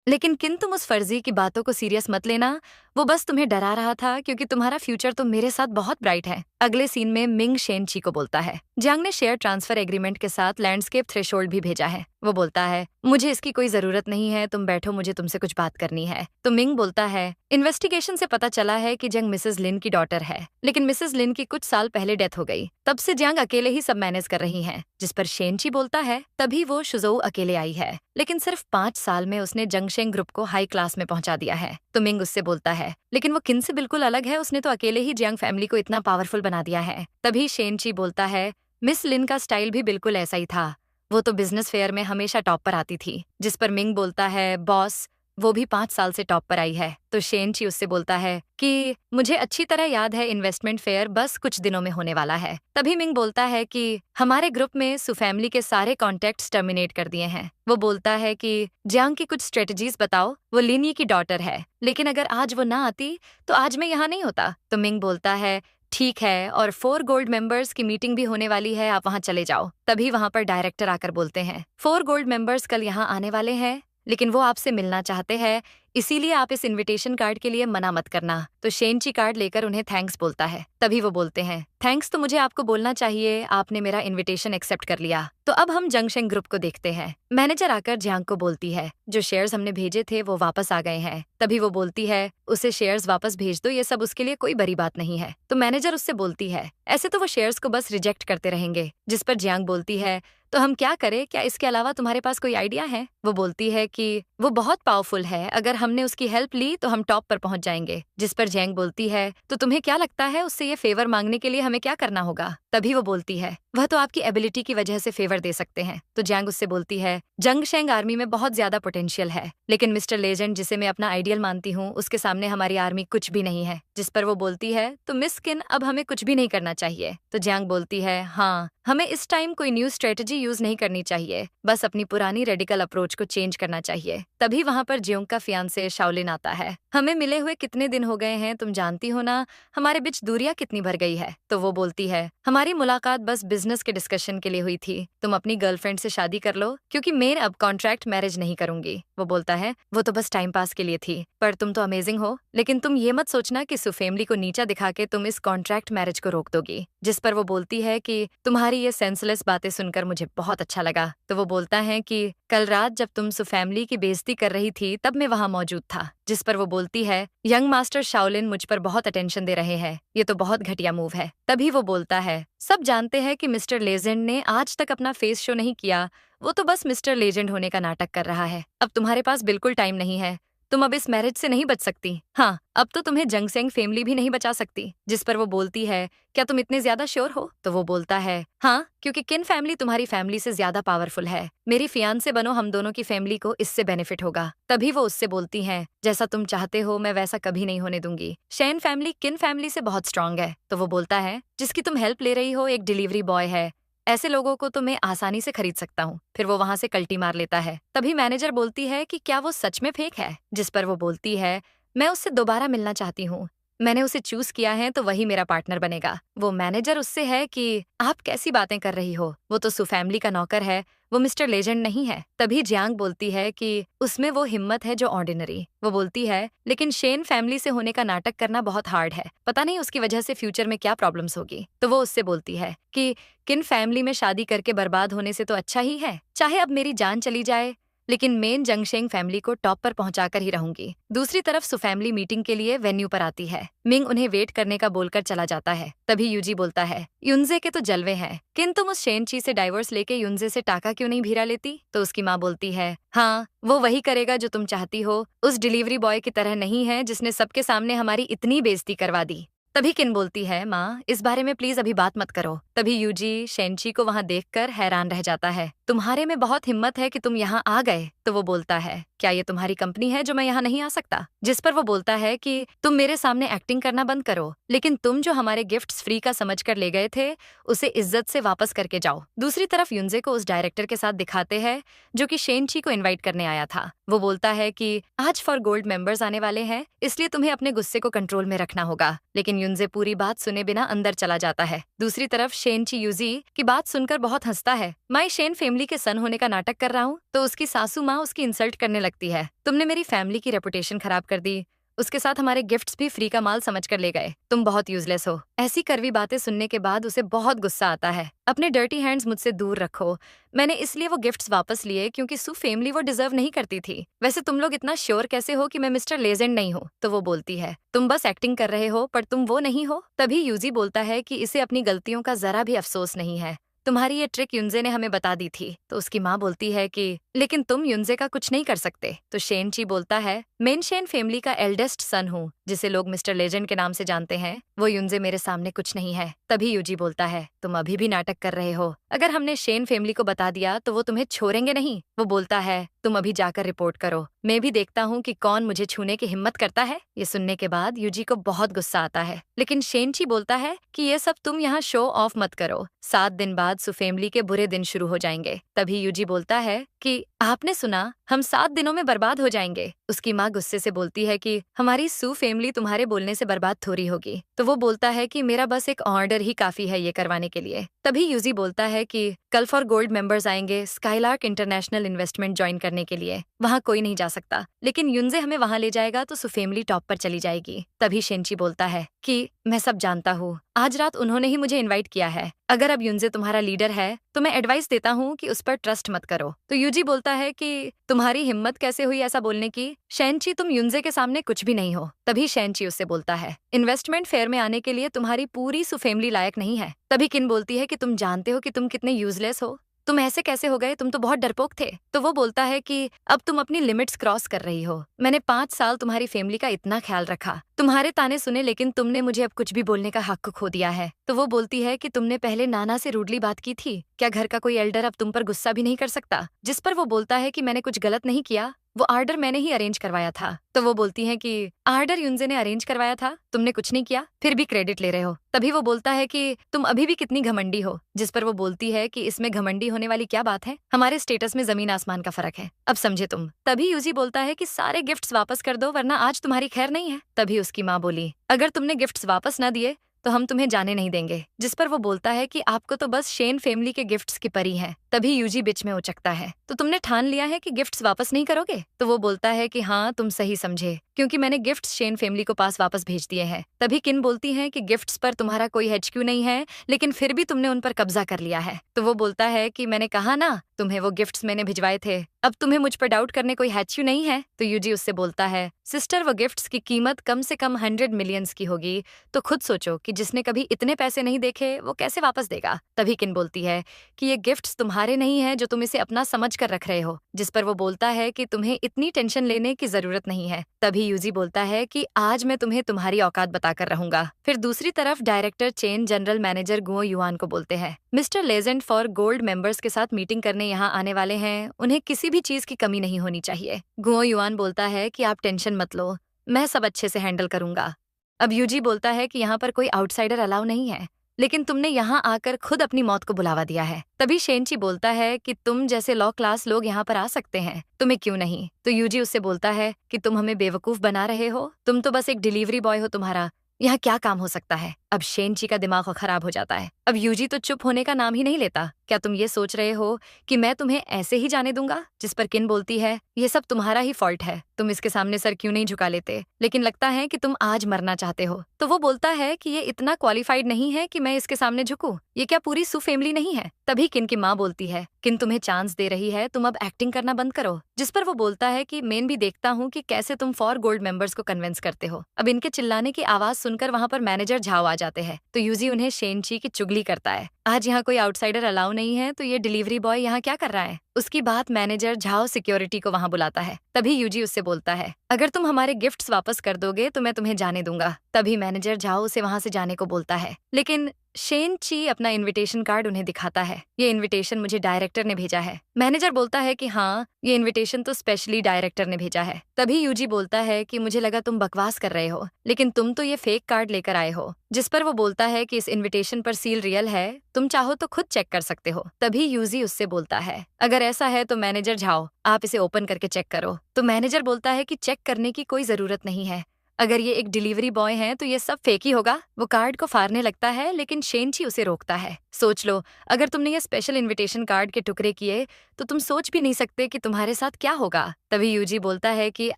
लेकिन किन तुम उस फर्जी की बातों को सीरियस मत लेना, वो बस तुम्हें डरा रहा था क्योंकि तुम्हारा फ्यूचर तो मेरे साथ बहुत ब्राइट है। अगले सीन में मिंग शेनची को बोलता है, जियांग ने शेयर ट्रांसफर एग्रीमेंट के साथ लैंडस्केप थ्रेशोल्ड भी भेजा है। वो बोलता है, मुझे इसकी कोई जरूरत नहीं है, तुम बैठो, मुझे तुमसे कुछ बात करनी है। तो मिंग बोलता है, इन्वेस्टिगेशन से पता चला है कि जियांग मिसेस लिन की डॉटर है, लेकिन मिसेस लिन की कुछ साल पहले डेथ हो गई, तब से जियांग अकेले ही सब मैनेज कर रही हैं। जिस पर शेनची बोलता है, तभी वो शुजोऊ अकेले आई है, लेकिन सिर्फ 5 साल में उसने जंगशेंग ग्रुप को हाई क्लास में पहुंचा दिया है। तो मिंग उससे बोलता है, लेकिन वो किन से बिल्कुल अलग है, उसने तो अकेले ही जियांग फैमिली को इतना पावरफुल बना दिया है। तभी शेनची बोलता है, मिस लिन का स्टाइल भी बिल्कुल ऐसा ही था, वो तो बिजनेस फेयर में हमेशा टॉप पर आती थी। जिस पर मिंग बोलता है, बॉस वो भी 5 साल से टॉप पर आई है। तो शेनची उससे बोलता है कि मुझे अच्छी तरह याद है, इन्वेस्टमेंट फेयर बस कुछ दिनों में होने वाला है। तभी मिंग बोलता है कि हमारे ग्रुप में सु फैमिली के सारे कॉन्टेक्ट्स टर्मिनेट कर दिए हैं। वो बोलता है कि जियांग की कुछ स्ट्रेटजीज बताओ, वो लिनिये की डॉटर है, लेकिन अगर आज वो ना आती तो आज मैं यहाँ नहीं होता। तो मिंग बोलता है, ठीक है, और 4 गोल्ड मेंबर्स की मीटिंग भी होने वाली है, आप वहाँ चले जाओ। तभी वहाँ पर डायरेक्टर आकर बोलते हैं, 4 गोल्ड मेंबर्स कल यहाँ आने वाले हैं, लेकिन वो आपसे मिलना चाहते हैं, इसीलिए आप इस इनविटेशन कार्ड के लिए मना मत करना। तो शेनची कार्ड लेकर उन्हें थैंक्स बोलता है। तभी वो बोलते हैं, थैंक्स तो मुझे आपको बोलना चाहिए, आपने मेरा इनविटेशन एक्सेप्ट कर लिया। तो अब हम जंगशेंग ग्रुप को देखते हैं। मैनेजर आकर जियांग को बोलती है, जो शेयर्स हमने भेजे थे वो वापस आ गए हैं। तभी वो बोलती है, उसे शेयर्स वापस भेज दो, ये सब उसके लिए कोई बड़ी बात नहीं है। तो मैनेजर उससे बोलती है, ऐसे तो वो शेयर्स को बस रिजेक्ट करते रहेंगे। जिस पर जियांग बोलती है, तो हम क्या करें, क्या इसके अलावा तुम्हारे पास कोई आइडिया है? वो बोलती है कि वो बहुत पावरफुल है, अगर हमने उसकी हेल्प ली तो हम टॉप पर पहुंच जाएंगे। जिस पर जियांग बोलती है, तो तुम्हें क्या लगता है उससे ये फेवर मांगने के लिए हमें क्या करना होगा? तभी वो बोलती है, वह तो आपकी एबिलिटी की वजह से फेवर दे सकते हैं। तो जियांग उससे बोलती है, जंगशेंग आर्मी में बहुत ज्यादा पोटेंशियल है, लेकिन मिस्टर लेजेंड जिसे मैं अपना आइडियल मानती हूँ, उसके सामने हमारी आर्मी कुछ भी नहीं है। जिस पर वो बोलती है, तो मिस किन अब हमें कुछ भी नहीं करना चाहिए। तो जियांग बोलती है, हाँ हमें इस टाइम कोई न्यू स्ट्रेटजी यूज नहीं करनी चाहिए, बस अपनी पुरानी रेडिकल अप्रोच को चेंज करना चाहिए। तभी वहाँ पर जियोंग का फियांसे शाओलिन आता है। हमें मिले हुए कितने दिन हो गए हैं, तुम जानती हो ना हमारे बीच दूरियां कितनी भर गई है। तो वो बोलती है, हमारी मुलाकात बस बिजनेस के डिस्कशन के लिए हुई थी, तुम अपनी गर्लफ्रेंड से शादी कर लो, क्योंकि मैं अब कॉन्ट्रैक्ट मैरिज नहीं करूंगी। वो बोलता है, वो तो बस टाइम पास के लिए थी, पर तुम तो अमेजिंग हो, लेकिन तुम ये मत सोचना कि सु फैमिली को नीचा दिखा के तुम इस कॉन्ट्रैक्ट मैरिज को रोक दोगी। जिस पर वो बोलती है कि तुम्हारी ये सेंसलेस बातें सुनकर मुझे बहुत अच्छा लगा। तो वो बोलता है कि कल रात जब तुम सु फैमिली की बेइज्जती कर रही थी तब मैं वहां मौजूद था। जिस पर वो बोलती है, यंग मास्टर शाओलिन मुझ पर बहुत अटेंशन दे रहे हैं, ये तो बहुत घटिया मूव है। तभी वो बोलता है, सब जानते हैं कि मिस्टर लेजेंड ने आज तक अपना फेस शो नहीं किया, वो तो बस मिस्टर लेजेंड होने का नाटक कर रहा है। अब तुम्हारे पास बिल्कुल टाइम नहीं है, तुम अब इस मैरिज से नहीं बच सकती। हाँ, अब तो तुम्हें जंगसेंग फैमिली भी नहीं बचा सकती। जिस पर वो बोलती है, क्या तुम इतने ज्यादा श्योर हो? तो वो बोलता है, हाँ, क्योंकि किन फैमिली तुम्हारी फैमिली से ज्यादा पावरफुल है। मेरी फियांसे बनो, हम दोनों की फैमिली को इससे बेनिफिट होगा। तभी वो उससे बोलती हैं, जैसा तुम चाहते हो मैं वैसा कभी नहीं होने दूंगी। शेन फैमिली किन फैमिली से बहुत स्ट्रांग है। तो वो बोलता है, जिसकी तुम हेल्प ले रही हो एक डिलीवरी बॉय है, ऐसे लोगों को तो मैं आसानी से खरीद सकता हूँ। फिर वो वहां से कल्टी मार लेता है। तभी मैनेजर बोलती है कि क्या वो सच में फेक है। जिस पर वो बोलती है, मैं उससे दोबारा मिलना चाहती हूँ, मैंने उसे चूज किया है तो वही मेरा पार्टनर बनेगा। वो मैनेजर उससे है कि आप कैसी बातें कर रही हो, वो तो सु फैमिली का नौकर है, वो मिस्टर लेजेंड नहीं है। तभी जियांग बोलती है कि उसमें वो हिम्मत है जो ऑर्डिनरी। वो बोलती है लेकिन शेन फैमिली से होने का नाटक करना बहुत हार्ड है, पता नहीं उसकी वजह से फ्यूचर में क्या प्रॉब्लम्स होगी। तो वो उससे बोलती है कि किन फैमिली में शादी करके बर्बाद होने से तो अच्छा ही है, चाहे अब मेरी जान चली जाए लेकिन मेन जंगशेंग फैमिली को टॉप पर पहुंचाकर ही रहूंगी। दूसरी तरफ सु फैमिली मीटिंग के लिए वेन्यू पर आती है। मिंग उन्हें वेट करने का बोलकर चला जाता है। तभी यूजी बोलता है युनजे के तो जलवे हैं, किन तुम उस शेनची से डाइवोर्स लेके युनजे से टाका क्यों नहीं भीरा लेती? तो उसकी माँ बोलती है हाँ, वो वही करेगा जो तुम चाहती हो, उस डिलीवरी बॉय की तरह नहीं है जिसने सबके सामने हमारी इतनी बेइज्जती करवा दी। तभी किन बोलती है माँ, इस बारे में प्लीज अभी बात मत करो। तभी यूजी शेनची को वहाँ देखकर हैरान रह जाता है। तुम्हारे में बहुत हिम्मत है कि तुम यहाँ आ गए। तो वो बोलता है क्या ये तुम्हारी कंपनी है जो मैं यहाँ नहीं आ सकता? जिस पर वो बोलता है कि तुम मेरे सामने एक्टिंग करना बंद करो, लेकिन तुम जो हमारे गिफ्ट्स फ्री का समझ कर ले गए थे उसे इज्जत से वापस करके जाओ। दूसरी तरफ युनजे को उस डायरेक्टर के साथ दिखाते हैं जो कि शेनची को इन्वाइट करने आया था। वो बोलता है कि आज फॉर गोल्ड मेंबर्स आने वाले हैं, इसलिए तुम्हें अपने गुस्से को कंट्रोल में रखना होगा। लेकिन युनजे पूरी बात सुने बिना अंदर चला जाता है। दूसरी तरफ शेनची यूजी की बात सुनकर बहुत हंसता है। मैं शेन फैमिली के सन होने का नाटक कर रहा हूँ तो उसकी सासू माँ उसकी इंसल्ट करने लगती है। तुमने मेरी फैमिली की रेपुटेशन खराब कर दी, उसके साथ हमारे गिफ्ट्स भी फ्री का माल समझ कर ले गए, तुम बहुत यूजलेस हो। ऐसी कड़वी बातें सुनने के बाद उसे बहुत गुस्सा आता है। अपने डर्टी हैंड्स मुझसे दूर रखो, मैंने इसलिए वो गिफ्ट्स वापस लिए क्योंकि सु फैमिली वो डिजर्व नहीं करती थी। वैसे तुम लोग इतना श्योर कैसे हो कि मैं मिस्टर लेजेंड नहीं हूँ? तो वो बोलती है तुम बस एक्टिंग कर रहे हो, पर तुम वो नहीं हो। तभी यूजी बोलता है कि इसे अपनी गलतियों का जरा भी अफसोस नहीं है, तुम्हारी ये ट्रिक युनजे ने हमें बता दी थी। तो उसकी माँ बोलती है कि लेकिन तुम युनजे का कुछ नहीं कर सकते। तो शेनची बोलता है मैं शेन फैमिली का एल्डेस्ट सन हूँ, जिसे लोग मिस्टर लेजेंड के नाम से जानते हैं, वो युनजे मेरे सामने कुछ नहीं है। तभी यूजी बोलता है तुम अभी भी नाटक कर रहे हो, अगर हमने शेन फैमिली को बता दिया तो वो तुम्हें छोड़ेंगे नहीं। वो बोलता है तुम अभी जाकर रिपोर्ट करो, मैं भी देखता हूँ कि कौन मुझे छूने की हिम्मत करता है। ये सुनने के बाद यूजी को बहुत गुस्सा आता है, लेकिन शेनची बोलता है कि ये सब तुम यहाँ शो ऑफ मत करो, 7 दिन बाद सु फैमिली के बुरे दिन शुरू हो जाएंगे। तभी यूजी बोलता है कि आपने सुना, हम 7 दिनों में बर्बाद हो जाएंगे। उसकी माँ गुस्से से बोलती है कि हमारी सु फैमिली तुम्हारे बोलने से बर्बाद थोड़ी होगी। तो वो बोलता है कि मेरा बस एक ऑर्डर ही काफी है ये करवाने के लिए। तभी यूजी बोलता है कि कल फॉर गोल्ड मेंबर्स आएंगे स्काईलार्क इंटरनेशनल इन्वेस्टमेंट ज्वाइन करने के लिए, वहाँ कोई नहीं जा सकता, लेकिन युनजे हमें वहाँ ले जाएगा तो सु फैमिली टॉप पर चली जाएगी। तभी शेनची बोलता है कि मैं सब जानता हूँ, आज रात उन्होंने ही मुझे इनवाइट किया है, अगर अब युनजे तुम्हारा लीडर है तो मैं एडवाइस देता हूँ कि उस पर ट्रस्ट मत करो। तो यूजी बोलता है कि तुम्हारी हिम्मत कैसे हुई ऐसा बोलने की? शेनची तुम युनजे के सामने कुछ भी नहीं हो। तभी शेनची उससे बोलता है इन्वेस्टमेंट फेयर में आने के लिए तुम्हारी पूरी सु फैमिली लायक नहीं है। तभी किन बोलती है कि तुम जानते हो कि तुम कितने यूजलेस हो, तुम ऐसे कैसे हो गए, तुम तो बहुत डरपोक थे। तो वो बोलता है कि अब तुम अपनी लिमिट्स क्रॉस कर रही हो, मैंने 5 साल तुम्हारी फैमिली का इतना ख्याल रखा, तुम्हारे ताने सुने, लेकिन तुमने मुझे अब कुछ भी बोलने का हक खो दिया है। तो वो बोलती है कि तुमने पहले नाना से रूडली बात की थी, क्या घर का कोई एल्डर अब तुम पर गुस्सा भी नहीं कर सकता? जिस पर वो बोलता है कि मैंने कुछ गलत नहीं किया, वो आर्डर मैंने ही अरेंज करवाया था। तो वो बोलती है कि आर्डर युनजे ने अरेंज करवाया था, तुमने कुछ नहीं किया, फिर भी क्रेडिट ले रहे हो। तभी वो बोलता है कि तुम अभी भी कितनी घमंडी हो। जिस पर वो बोलती है कि इसमें घमंडी होने वाली क्या बात है, हमारे स्टेटस में जमीन आसमान का फर्क है, अब समझे तुम। तभी यूजी बोलता है कि सारे गिफ्ट्स वापस कर दो वरना आज तुम्हारी खैर नहीं है। तभी उसकी माँ बोली अगर तुमने गिफ्ट्स वापस ना दिए तो हम तुम्हें जाने नहीं देंगे। जिस पर वो बोलता है कि आपको तो बस शेन फैमिली के गिफ्ट्स की परी है। तभी यूजी बीच में उचकता है तो तुमने ठान लिया है कि गिफ्ट्स वापस नहीं करोगे? तो वो बोलता है कि हाँ तुम सही समझे, क्योंकि मैंने गिफ्ट्स शेन फैमिली को पास वापस भेज दिए हैं। तभी किन बोलती है कि गिफ्ट्स पर तुम्हारा कोई HQ नहीं है, लेकिन फिर भी तुमने उन पर कब्जा कर लिया है। तो वो बोलता है कि मैंने कहा ना तुम्हें वो गिफ्ट्स मैंने भिजवाए थे, अब तुम्हें मुझ पर डाउट करने कोई HQ नहीं है। तो यूजी उससे बोलता है सिस्टर वो गिफ्ट्स की कीमत कम से कम 100 मिलियंस की होगी, तो खुद सोचो कि जिसने कभी इतने पैसे नहीं देखे वो कैसे वापस देगा। तभी किन बोलती है कि ये गिफ्ट्स तुम्हारे नहीं है जो तुम इसे अपना समझ कर रख रहे हो। जिस पर वो बोलता है कि तुम्हें इतनी टेंशन लेने की जरूरत नहीं है। तभी यूजी बोलता है कि आज मैं तुम्हें तुम्हारी औकात बताकर रहूंगा। फिर दूसरी तरफ director chain general manager Guo yuan को बोलते हैं mister legend for gold members के साथ मीटिंग करने यहाँ आने वाले हैं, उन्हें किसी भी चीज की कमी नहीं होनी चाहिए। गुओ युआन बोलता है कि आप टेंशन मत लो, मैं सब अच्छे से हैंडल करूंगा। अब यूजी बोलता है कि यहाँ पर कोई आउटसाइडर अलाउ नहीं है, लेकिन तुमने यहाँ आकर खुद अपनी मौत को बुलावा दिया है। तभी शेनची बोलता है कि तुम जैसे लॉ क्लास लोग यहाँ पर आ सकते हैं, तुम्हें क्यों नहीं? तो यूजी उससे बोलता है कि तुम हमें बेवकूफ बना रहे हो, तुम तो बस एक डिलीवरी बॉय हो, तुम्हारा यहाँ क्या काम हो सकता है? अब शेनची का दिमाग खराब हो जाता है। अब यूजी तो चुप होने का नाम ही नहीं लेता। क्या तुम ये सोच रहे हो कि मैं तुम्हें ऐसे ही जाने दूंगा? जिस पर किन बोलती है, ये सब तुम्हारा ही फॉल्ट है। तुम इसके सामने सर क्यों नहीं झुका लेते? लेकिन लगता है कि तुम आज मरना चाहते हो। तो वो बोलता है कि ये इतना क्वालिफाइड नहीं है कि मैं इसके सामने झुकूं। ये क्या पूरी सु फैमिली नहीं है? तभी किन की माँ बोलती है, किन तुम्हें चांस दे रही है, तुम अब एक्टिंग करना बंद करो। जिस पर वो बोलता है कि मैं भी देखता हूँ कि कैसे तुम फॉर गोल्ड मेंबर्स को कन्विंस करते हो। अब इनके चिल्लाने की आवाज सुनकर वहां पर मैनेजर झाओ आ जाते हैं। तो यूजी उन्हें शेनची की चुगली करता है। आज यहाँ कोई आउटसाइडर अलाउ नहीं है, तो ये डिलीवरी बॉय यहाँ क्या कर रहा है? उसकी बात मैनेजर झाओ सिक्योरिटी को वहां बुलाता है। तभी यूजी उससे बोलता है, अगर तुम हमारे गिफ्ट्स वापस कर दोगे तो मैं तुम्हें जाने दूंगा। तभी मैनेजर झाओ उसे वहां से जाने को बोलता है, लेकिन शेनची अपना इनविटेशन कार्ड उन्हें दिखाता है। ये इनविटेशन मुझे डायरेक्टर ने भेजा है। मैनेजर बोलता है कि हाँ, ये इनविटेशन तो स्पेशली डायरेक्टर ने भेजा है। तभी यूजी बोलता है कि मुझे लगा तुम बकवास कर रहे हो, लेकिन तुम तो ये फेक कार्ड लेकर आए हो। जिस पर वो बोलता है कि इस इनविटेशन पर सील रियल है, तुम चाहो तो खुद चेक कर सकते हो। तभी यूजी उससे बोलता है, अगर ऐसा है तो मैनेजर झाओ, आप इसे ओपन करके चेक करो। तो मैनेजर बोलता है कि चेक करने की कोई जरूरत नहीं है, अगर ये एक डिलीवरी बॉय है तो ये सब फेक ही होगा। वो कार्ड को फाड़ने लगता है, लेकिन शेनची उसे रोकता है। सोच लो, अगर तुमने ये स्पेशल इनविटेशन कार्ड के टुकड़े किए तो तुम सोच भी नहीं सकते कि तुम्हारे साथ क्या होगा। तभी यूजी बोलता है कि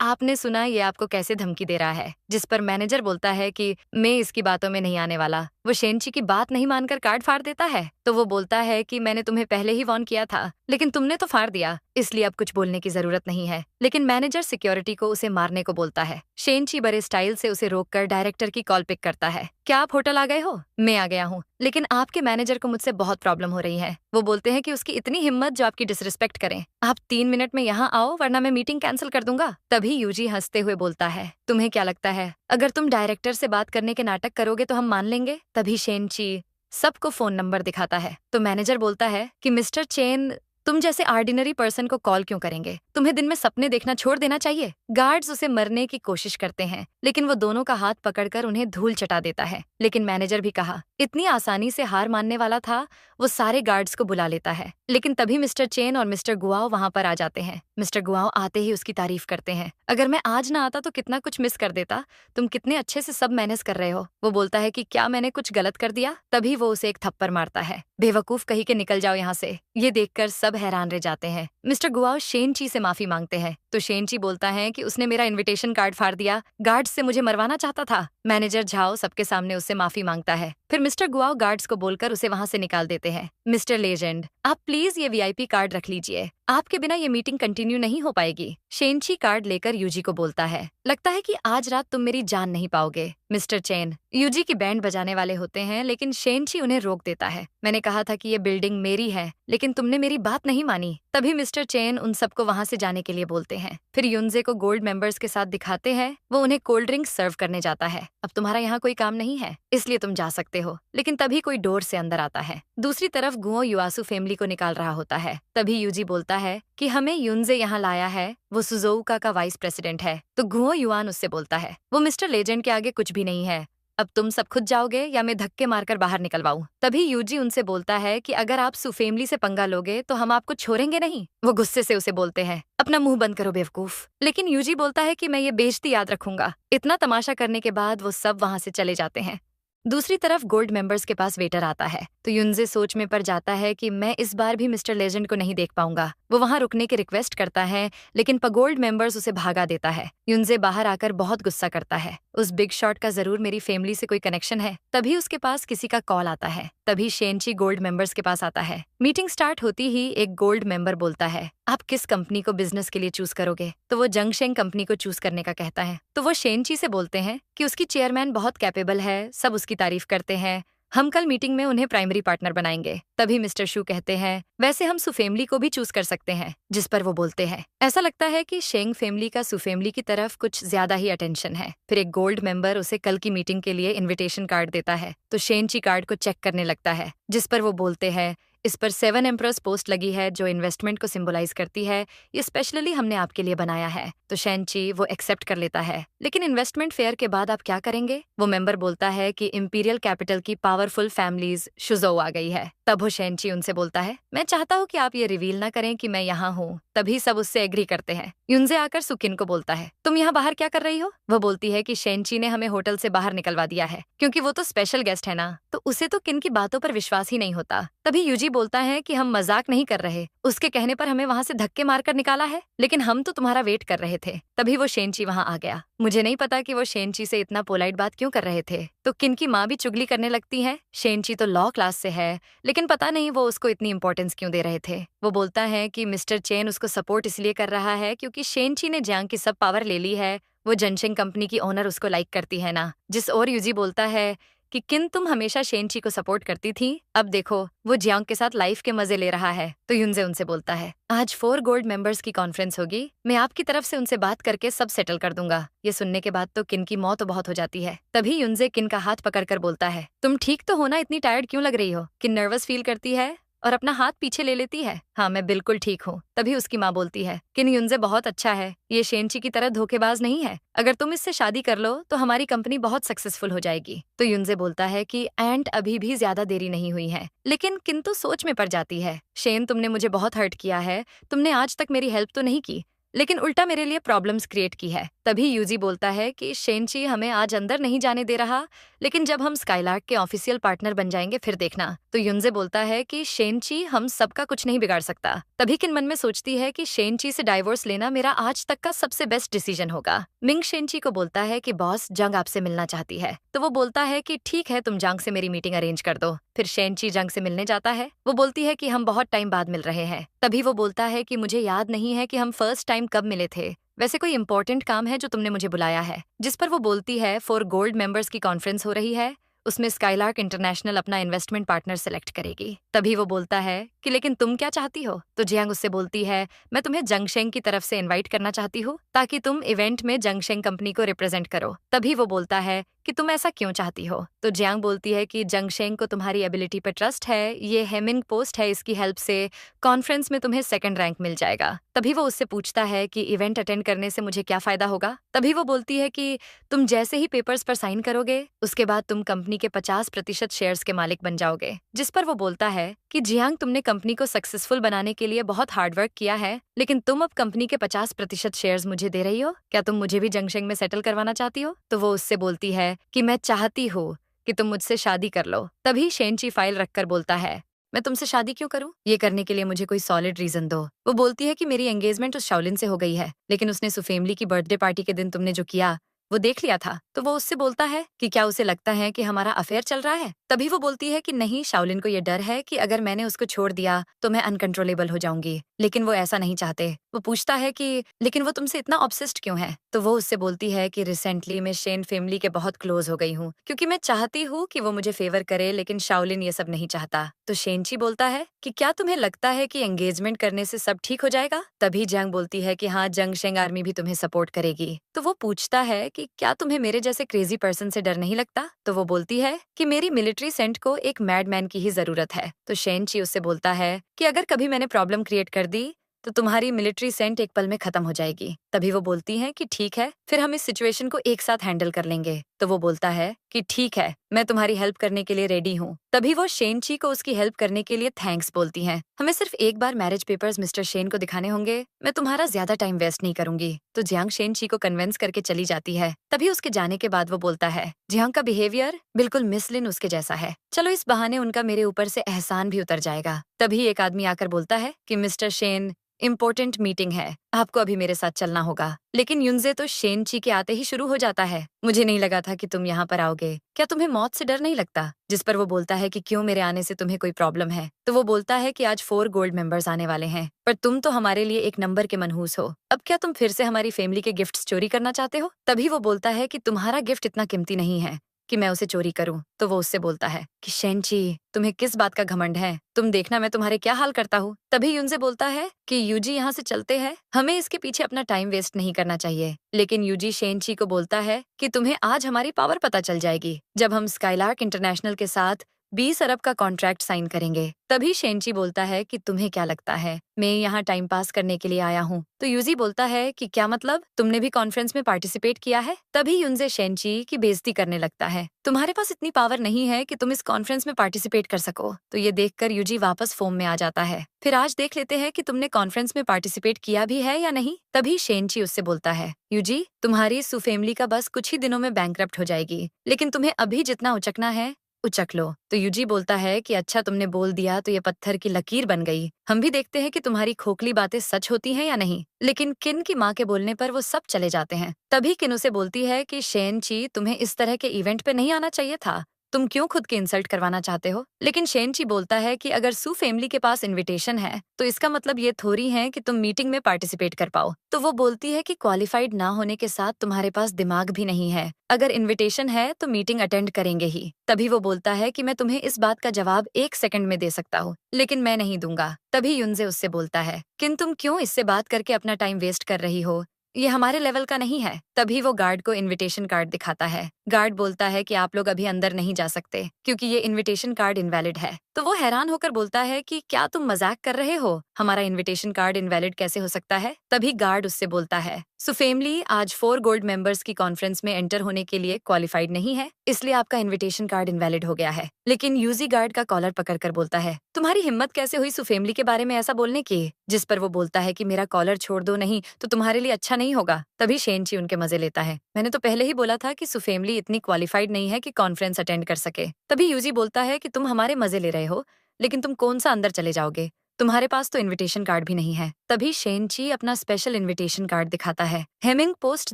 आपने सुना ये आपको कैसे धमकी दे रहा है। जिस पर मैनेजर बोलता है कि मैं इसकी बातों में नहीं आने वाला। वो शेनची की बात नहीं मानकर कार्ड फाड़ देता है। तो वो बोलता है कि मैंने तुम्हें पहले ही वार्न किया था, लेकिन तुमने तो फाड़ दिया, इसलिए अब कुछ बोलने की जरूरत नहीं है। लेकिन मैनेजर सिक्योरिटी को उसे मारने को बोलता है। शेनची बड़े स्टाइल से उसे रोककर डायरेक्टर की कॉल पिक करता है। क्या आप होटल आ गए हो? मैं आ गया हूँ, लेकिन आपके मैनेजर को मुझसे बहुत प्रॉब्लम हो रही है। वो बोलते हैं कि उसकी इतनी हिम्मत जो आपकी डिसरिस्पेक्ट करें। आप 3 मिनट में यहाँ आओ, वरना मैं मीटिंग कैंसिल कर दूंगा। तभी यूजी हंसते हुए बोलता है, तुम्हें क्या लगता है अगर तुम डायरेक्टर से बात करने के नाटक करोगे तो हम मान लेंगे? तभी शेनची सबको फोन नंबर दिखाता है। तो मैनेजर बोलता है कि मिस्टर चेन, तुम जैसे ऑर्डिनरी पर्सन को कॉल क्यों करेंगे? तुम्हें दिन में सपने देखना छोड़ देना चाहिए। गार्ड्स उसे मरने की कोशिश करते हैं, लेकिन वो दोनों का हाथ पकड़कर उन्हें धूल चटा देता है। लेकिन मैनेजर भी कहा, इतनी आसानी से हार मानने वाला था, वो सारे गार्ड्स को बुला लेता है। लेकिन तभी मिस्टर चेन और मिस्टर गुआओ वहां पर आ जाते हैं। मिस्टर गुआओ आते ही उसकी तारीफ करते हैं। अगर मैं आज ना आता तो कितना कुछ मिस कर देता, तुम कितने अच्छे से सब मैनेज कर रहे हो। वो बोलता है कि क्या मैंने कुछ गलत कर दिया? तभी वो उसे एक थप्पड़ मारता है। बेवकूफ कहीं के, निकल जाओ यहाँ से। ये देखकर सब हैरान रह जाते हैं। मिस्टर गुआओ शेनची से माफी मांगते हैं। तो शेनची बोलता है कि उसने मेरा इनविटेशन कार्ड फाड़ दिया, गार्ड्स से मुझे मरवाना चाहता था। मैनेजर झाओ सबके सामने उससे माफी मांगता है। फिर मिस्टर गुआओ गार्ड्स को बोलकर उसे वहां से निकाल देते हैं। मिस्टर लेजेंड, आप प्लीज ये वीआईपी कार्ड रख लीजिए, आपके बिना ये मीटिंग कंटिन्यू नहीं हो पाएगी। शेनची कार्ड लेकर यूजी को बोलता है, लगता है कि आज रात तुम मेरी जान नहीं पाओगे। मिस्टर चेन यूजी की बैंड बजाने वाले होते हैं, लेकिन शेनची उन्हें रोक देता है। मैंने कहा था कि ये बिल्डिंग मेरी है, लेकिन तुमने मेरी बात नहीं मानी। तभी मिस्टर चेन उन सबको वहां से जाने के लिए बोलते हैं। फिर युनजे को गोल्ड मेंबर्स के साथ दिखाते हैं। वो उन्हें कोल्ड ड्रिंक सर्व करने जाता है। अब तुम्हारा यहाँ कोई काम नहीं है, इसलिए तुम जा सकते हो। लेकिन तभी कोई डोर से अंदर आता है। दूसरी तरफ गुओ युआसु फैमिली को निकाल रहा होता है। तभी यूजी बोलता है कि हमें युनजे यहाँ लाया है, वो सुजोउका का वाइस प्रेसिडेंट है। तो गुओ युआन उससे बोलता है, वो मिस्टर लेजेंड के आगे कुछ भी नहीं है। अब तुम सब खुद जाओगे या मैं धक्के मारकर बाहर निकलवाऊं? तभी यूजी उनसे बोलता है कि अगर आप सु फैमिली से पंगा लोगे तो हम आपको छोड़ेंगे नहीं। वो गुस्से से उसे बोलते हैं, अपना मुंह बंद करो बेवकूफ। लेकिन यूजी बोलता है कि मैं ये बेइज्जती याद रखूंगा। इतना तमाशा करने के बाद वो सब वहां से चले जाते हैं। दूसरी तरफ गोल्ड मेंबर्स के पास वेटर आता है। तो युनजे सोच में पड़ जाता है कि मैं इस बार भी मिस्टर लेजेंड को नहीं देख पाऊंगा। वो वहां रुकने की रिक्वेस्ट करता है, लेकिन गोल्ड मेंबर्स उसे भागा देता है। युनजे बाहर आकर बहुत गुस्सा करता है, उस बिग शॉट का जरूर मेरी फैमिली से कोई कनेक्शन है। तभी उसके पास किसी का कॉल आता है। तभी शेनची गोल्ड मेंबर्स के पास आता है। मीटिंग स्टार्ट होती ही एक गोल्ड मेंबर बोलता है, आप किस कंपनी को बिजनेस के लिए चूज करोगे? तो वो जंगशेंग कंपनी को चूज करने का कहता है। तो वो शेनची से बोलते हैं कि उसकी चेयरमैन बहुत कैपेबल है, सब उसकी तारीफ करते हैं, हम कल मीटिंग में उन्हें प्राइमरी पार्टनर बनाएंगे। तभी मिस्टर शू कहते हैं, वैसे हम सु फैमिली को भी चूज कर सकते हैं। जिस पर वो बोलते हैं, ऐसा लगता है कि शेंग फैमिली का सु फैमिली की तरफ कुछ ज्यादा ही अटेंशन है। फिर एक गोल्ड मेंबर उसे कल की मीटिंग के लिए इन्विटेशन कार्ड देता है। तो शेनची कार्ड को चेक करने लगता है, जिस पर वो बोलते हैं, इस पर 7 एम्प्रस पोस्ट लगी है जो इन्वेस्टमेंट को सिंबलाइज करती है, ये स्पेशली हमने आपके लिए बनाया है। तो शेनची वो एक्सेप्ट कर लेता है। लेकिन इन्वेस्टमेंट फेयर के बाद आप क्या करेंगे? वो मेंबर बोलता है कि इंपीरियल कैपिटल की पावरफुल फैमिलीज शुजो आ गई है। तब वो शेनची उनसे बोलता है, मैं चाहता हूँ कि आप ये रिवील ना करें कि मैं यहाँ हूँ। तभी सब उससे एग्री करते हैं। युनजे आकर सुकिन को बोलता है, तुम यहाँ बाहर क्या कर रही हो? वह बोलती है कि शेनची ने हमें होटल से बाहर निकलवा दिया है क्योंकि वो तो स्पेशल गेस्ट है ना, तो उसे तो किन की बातों पर विश्वास ही नहीं होता। तभी यूजी बोलता है कि हम मजाक नहीं कर रहे, उसके कहने पर हमें वहाँ से धक्के मारकर निकाला है, लेकिन हम तो तुम्हारा वेट कर रहे थे। तभी वो शेनची वहाँ आ गया। मुझे नहीं पता कि वो शेनची से इतना पोलाइट बात क्यों कर रहे थे। तो किन की माँ भी चुगली करने लगती है। शेनची तो लॉ क्लास से है, लेकिन पता नहीं वो उसको इतनी इंपॉर्टेंस क्यों दे रहे थे। वो बोलता है कि मिस्टर चेन उसको सपोर्ट इसलिए कर रहा है क्योंकि शेनची ने जियांग की सब पावर ले ली है। वो जनशेंग कंपनी की ओनर उसको लाइक करती है ना। जिस और यूजी बोलता है कि किन तुम हमेशा शेनची को सपोर्ट करती थी, अब देखो वो जियांग के साथ लाइफ के मजे ले रहा है। तो युनजे उनसे बोलता है, आज 4 गोल्ड मेंबर्स की कॉन्फ्रेंस होगी, मैं आपकी तरफ से उनसे बात करके सब सेटल कर दूंगा। ये सुनने के बाद तो किन की मौत बहुत हो जाती है। तभी युनजे किन का हाथ पकड़कर बोलता है, तुम ठीक तो हो ना? इतनी टायर्ड क्यों लग रही हो? किन नर्वस फील करती है और अपना हाथ पीछे ले लेती है। हाँ, मैं बिल्कुल ठीक हूँ। तभी उसकी माँ बोलती है, किन युनजे बहुत अच्छा है, ये शेनची की तरह धोखेबाज नहीं है। अगर तुम इससे शादी कर लो तो हमारी कंपनी बहुत सक्सेसफुल हो जाएगी। तो युनजे बोलता है कि एंड अभी भी ज्यादा देरी नहीं हुई है। लेकिन किंतु सोच में पड़ जाती है, शेन तुमने मुझे बहुत हर्ट किया है, तुमने आज तक मेरी हेल्प तो नहीं की, लेकिन उल्टा मेरे लिए प्रॉब्लम्स क्रिएट की है। तभी यूजी बोलता है कि शेनची हमें आज अंदर नहीं जाने दे रहा, लेकिन जब हम स्काईलार्क के ऑफिशियल पार्टनर बन जाएंगे फिर देखना। तो युनजे बोलता है कि शेनची हम सबका कुछ नहीं बिगाड़ सकता। तभी किन मन में सोचती है कि शेनची से डाइवोर्स लेना मेरा आज तक का सबसे बेस्ट डिसीजन होगा। मिंग शेनची को बोलता है कि बॉस जंग आपसे मिलना चाहती है। तो वो बोलता है कि ठीक है, तुम जंग से मेरी मीटिंग अरेंज कर दो। फिर शेनची जंग से मिलने जाता है। वो बोलती है कि हम बहुत टाइम बाद मिल रहे हैं। तभी वो बोलता है कि मुझे याद नहीं है कि हम फर्स्ट टाइम कब मिले थे, वैसे कोई इंपॉर्टेंट काम है जो तुमने मुझे बुलाया है। जिस पर वो बोलती है 4 गोल्ड मेंबर्स की कॉन्फ्रेंस हो रही है, उसमें स्काईलार्क इंटरनेशनल अपना इन्वेस्टमेंट पार्टनर सेलेक्ट करेगी। तभी वो बोलता है कि लेकिन तुम क्या चाहती हो? तो जियांग उससे बोलती है, मैं तुम्हें जंगशेंग की तरफ से इनवाइट करना चाहती हूँ ताकि तुम इवेंट में जंगशेंग कंपनी को रिप्रेजेंट करो। तभी वो बोलता है कि तुम ऐसा क्यों चाहती हो? तो जियांग बोलती है कि जंगशेंग को तुम्हारी एबिलिटी पर ट्रस्ट है, ये हेमिंग पोस्ट है, इसकी हेल्प से कॉन्फ्रेंस में तुम्हें सेकंड रैंक मिल जाएगा। तभी वो उससे पूछता है कि इवेंट अटेंड करने से मुझे क्या फायदा होगा? तभी वो बोलती है कि तुम जैसे ही पेपर्स पर साइन करोगे उसके बाद तुम कंपनी के 50% शेयर्स के मालिक बन जाओगे। जिस पर वो बोलता है कि जियांग तुमने कंपनी को सक्सेसफुल बनाने के लिए बहुत हार्डवर्क किया है, लेकिन तुम अब कंपनी के 50% शेयर्स मुझे दे रही हो, क्या तुम मुझे भी जंगशेंग में सेटल करवाना चाहती हो? तो वो उससे बोलती है कि मैं चाहती हूँ कि तुम मुझसे शादी कर लो। तभी शेनची फाइल रखकर बोलता है, मैं तुमसे शादी क्यों करूं? ये करने के लिए मुझे कोई सॉलिड रीजन दो। वो बोलती है कि मेरी एंगेजमेंट उस शाओलिन से हो गई है, लेकिन उसने सुफेमली की बर्थडे पार्टी के दिन तुमने जो किया वो देख लिया था। तो वो उससे बोलता है कि क्या उसे लगता है कि हमारा अफेयर चल रहा है? तभी वो बोलती है कि नहीं, शाओलिन को ये डर है कि अगर मैंने उसको छोड़ दिया तो मैं अनकंट्रोलेबल हो जाऊंगी, लेकिन वो ऐसा नहीं चाहते। वो पूछता है कि लेकिन वो तुमसे इतना ऑब्सेस्ड क्यों है? तो वो उससे बोलती है कि रिसेंटली मैं शेन फैमिली के बहुत क्लोज हो गई हूँ, क्योंकि मैं चाहती हूँ कि वो मुझे फेवर करे, लेकिन शाओलिन ये सब नहीं चाहता। तो शेनची बोलता है कि क्या तुम्हें लगता है कि एंगेजमेंट करने से सब ठीक हो जाएगा? तभी जंग बोलती है कि हाँ, जंगशेंग आर्मी भी तुम्हें सपोर्ट करेगी। तो वो पूछता है कि क्या तुम्हें मेरे जैसे क्रेजी पर्सन से डर नहीं लगता? तो वो बोलती है कि मेरी मिलिट्री सेंट को एक मैडमैन की ही जरूरत है। तो शेनची उससे बोलता है कि अगर कभी मैंने प्रॉब्लम क्रिएट कर दी तो तुम्हारी मिलिट्री सेंट एक पल में खत्म हो जाएगी। तभी वो बोलती है कि ठीक है, फिर हम इस सिचुएशन को एक साथ हैंडल कर लेंगे। तो वो बोलता है कि ठीक है, मैं तुम्हारी हेल्प करने के लिए रेडी हूँ। तभी वो शेनची को उसकी हेल्प करने के लिए थैंक्स बोलती हैं। हमें सिर्फ एक बार मैरिज पेपर्स मिस्टर शेन को दिखाने होंगे, मैं तुम्हारा ज्यादा टाइम वेस्ट नहीं करूंगी। तो जियांग शेनची को कन्विंस करके चली जाती है। तभी उसके जाने के बाद वो बोलता है, जियांग का बिहेवियर बिल्कुल मिस लिन उसके जैसा है, चलो इस बहाने उनका मेरे ऊपर से एहसान भी उतर जाएगा। तभी एक आदमी आकर बोलता है कि मिस्टर शेन, इम्पोर्टेंट मीटिंग है, आपको अभी मेरे साथ चलना होगा। लेकिन युनजे तो शेनची के आते ही शुरू हो जाता है, मुझे नहीं लगा था कि तुम यहाँ पर आओगे, क्या तुम्हें मौत से डर नहीं लगता? जिस पर वो बोलता है कि क्यों, मेरे आने से तुम्हें कोई प्रॉब्लम है? तो वो बोलता है कि आज 4 गोल्ड मेंबर्स आने वाले हैं, पर तुम तो हमारे लिए एक नंबर के मनहूस हो। अब क्या तुम फिर से हमारी फैमिली के गिफ्ट्स चोरी करना चाहते हो? तभी वो बोलता है कि तुम्हारा गिफ्ट इतना कीमती नहीं है कि मैं उसे चोरी करूं। तो वो उससे बोलता है कि शेनची, तुम्हें किस बात का घमंड है? तुम देखना मैं तुम्हारे क्या हाल करता हूँ। तभी युनजे बोलता है कि यूजी यहाँ से चलते हैं, हमें इसके पीछे अपना टाइम वेस्ट नहीं करना चाहिए। लेकिन यूजी शेनची को बोलता है कि तुम्हें आज हमारी पावर पता चल जाएगी जब हम स्काईलार्क इंटरनेशनल के साथ 20 अरब का कॉन्ट्रैक्ट साइन करेंगे। तभी शेनची बोलता है कि तुम्हें क्या लगता है, मैं यहाँ टाइम पास करने के लिए आया हूँ। तो यूजी बोलता है कि क्या मतलब, तुमने भी कॉन्फ्रेंस में पार्टिसिपेट किया है? तभी युनजे शेनची की बेइज्जती करने लगता है। तुम्हारे पास इतनी पावर नहीं है कि तुम इस कॉन्फ्रेंस में पार्टिसिपेट कर सको। तो ये देखकर यूजी वापस फोम में आ जाता है। फिर आज देख लेते हैं कि तुमने कॉन्फ्रेंस में पार्टिसिपेट किया भी है या नहीं। तभी शेनची उससे बोलता है, यूजी तुम्हारी सु फैमिली का बस कुछ ही दिनों में बैंकरप्ट हो जाएगी, लेकिन तुम्हें अभी जितना उचकना है उचक लो। तो यूजी बोलता है कि अच्छा तुमने बोल दिया तो ये पत्थर की लकीर बन गई। हम भी देखते हैं कि तुम्हारी खोखली बातें सच होती हैं या नहीं। लेकिन किन की माँ के बोलने पर वो सब चले जाते हैं। तभी किन उसे बोलती है कि शेनची तुम्हें इस तरह के इवेंट पे नहीं आना चाहिए था। तुम क्यों खुद की इंसल्ट करवाना चाहते हो? लेकिन शेनची बोलता है कि अगर सु फैमिली के पास इनविटेशन है तो इसका मतलब ये थोड़ी है कि तुम मीटिंग में पार्टिसिपेट कर पाओ। तो वो बोलती है कि क्वालिफाइड ना होने के साथ तुम्हारे पास दिमाग भी नहीं है। अगर इनविटेशन है तो मीटिंग अटेंड करेंगे ही। तभी वो बोलता है कि मैं तुम्हें इस बात का जवाब 1 सेकंड में दे सकता हूँ, लेकिन मैं नहीं दूंगा। तभी युनजे उससे बोलता है, किन तुम क्यों इससे बात करके अपना टाइम वेस्ट कर रही हो? ये हमारे लेवल का नहीं है। तभी वो गार्ड को इनविटेशन कार्ड दिखाता है। गार्ड बोलता है कि आप लोग अभी अंदर नहीं जा सकते क्योंकि ये इनविटेशन कार्ड इनवैलिड है। तो वो हैरान होकर बोलता है कि क्या तुम मजाक कर रहे हो? हमारा इनविटेशन कार्ड इनवैलिड कैसे हो सकता है? तभी गार्ड उससे बोलता है, सो फैमिली आज 4 गोल्ड मेंबर्स की कॉन्फ्रेंस में एंटर होने के लिए क्वालिफाइड नहीं है, इसलिए आपका इनविटेशन कार्ड इनवैलिड हो गया है। लेकिन यूजी गार्ड का कॉलर पकड़कर बोलता है, तुम्हारी हिम्मत कैसे हुई सु फैमिली के बारे में ऐसा बोलने की? जिस पर वो बोलता है कि मेरा कॉलर छोड़ दो, नहीं तो तुम्हारे लिए अच्छा नहीं होगा। तभी शेनची उनके मजे लेता है, मैंने तो पहले ही बोला था कि सु फैमिली इतनी क्वालिफाइड नहीं है कि कॉन्फ्रेंस अटेंड कर सके। तभी यूजी बोलता है कि तुम हमारे मजे ले रहे हो, लेकिन तुम कौन सा अंदर चले जाओगे? तुम्हारे पास तो इनविटेशन कार्ड भी नहीं है। तभी शेनची अपना स्पेशल इनविटेशन कार्ड दिखाता है। हेमिंग पोस्ट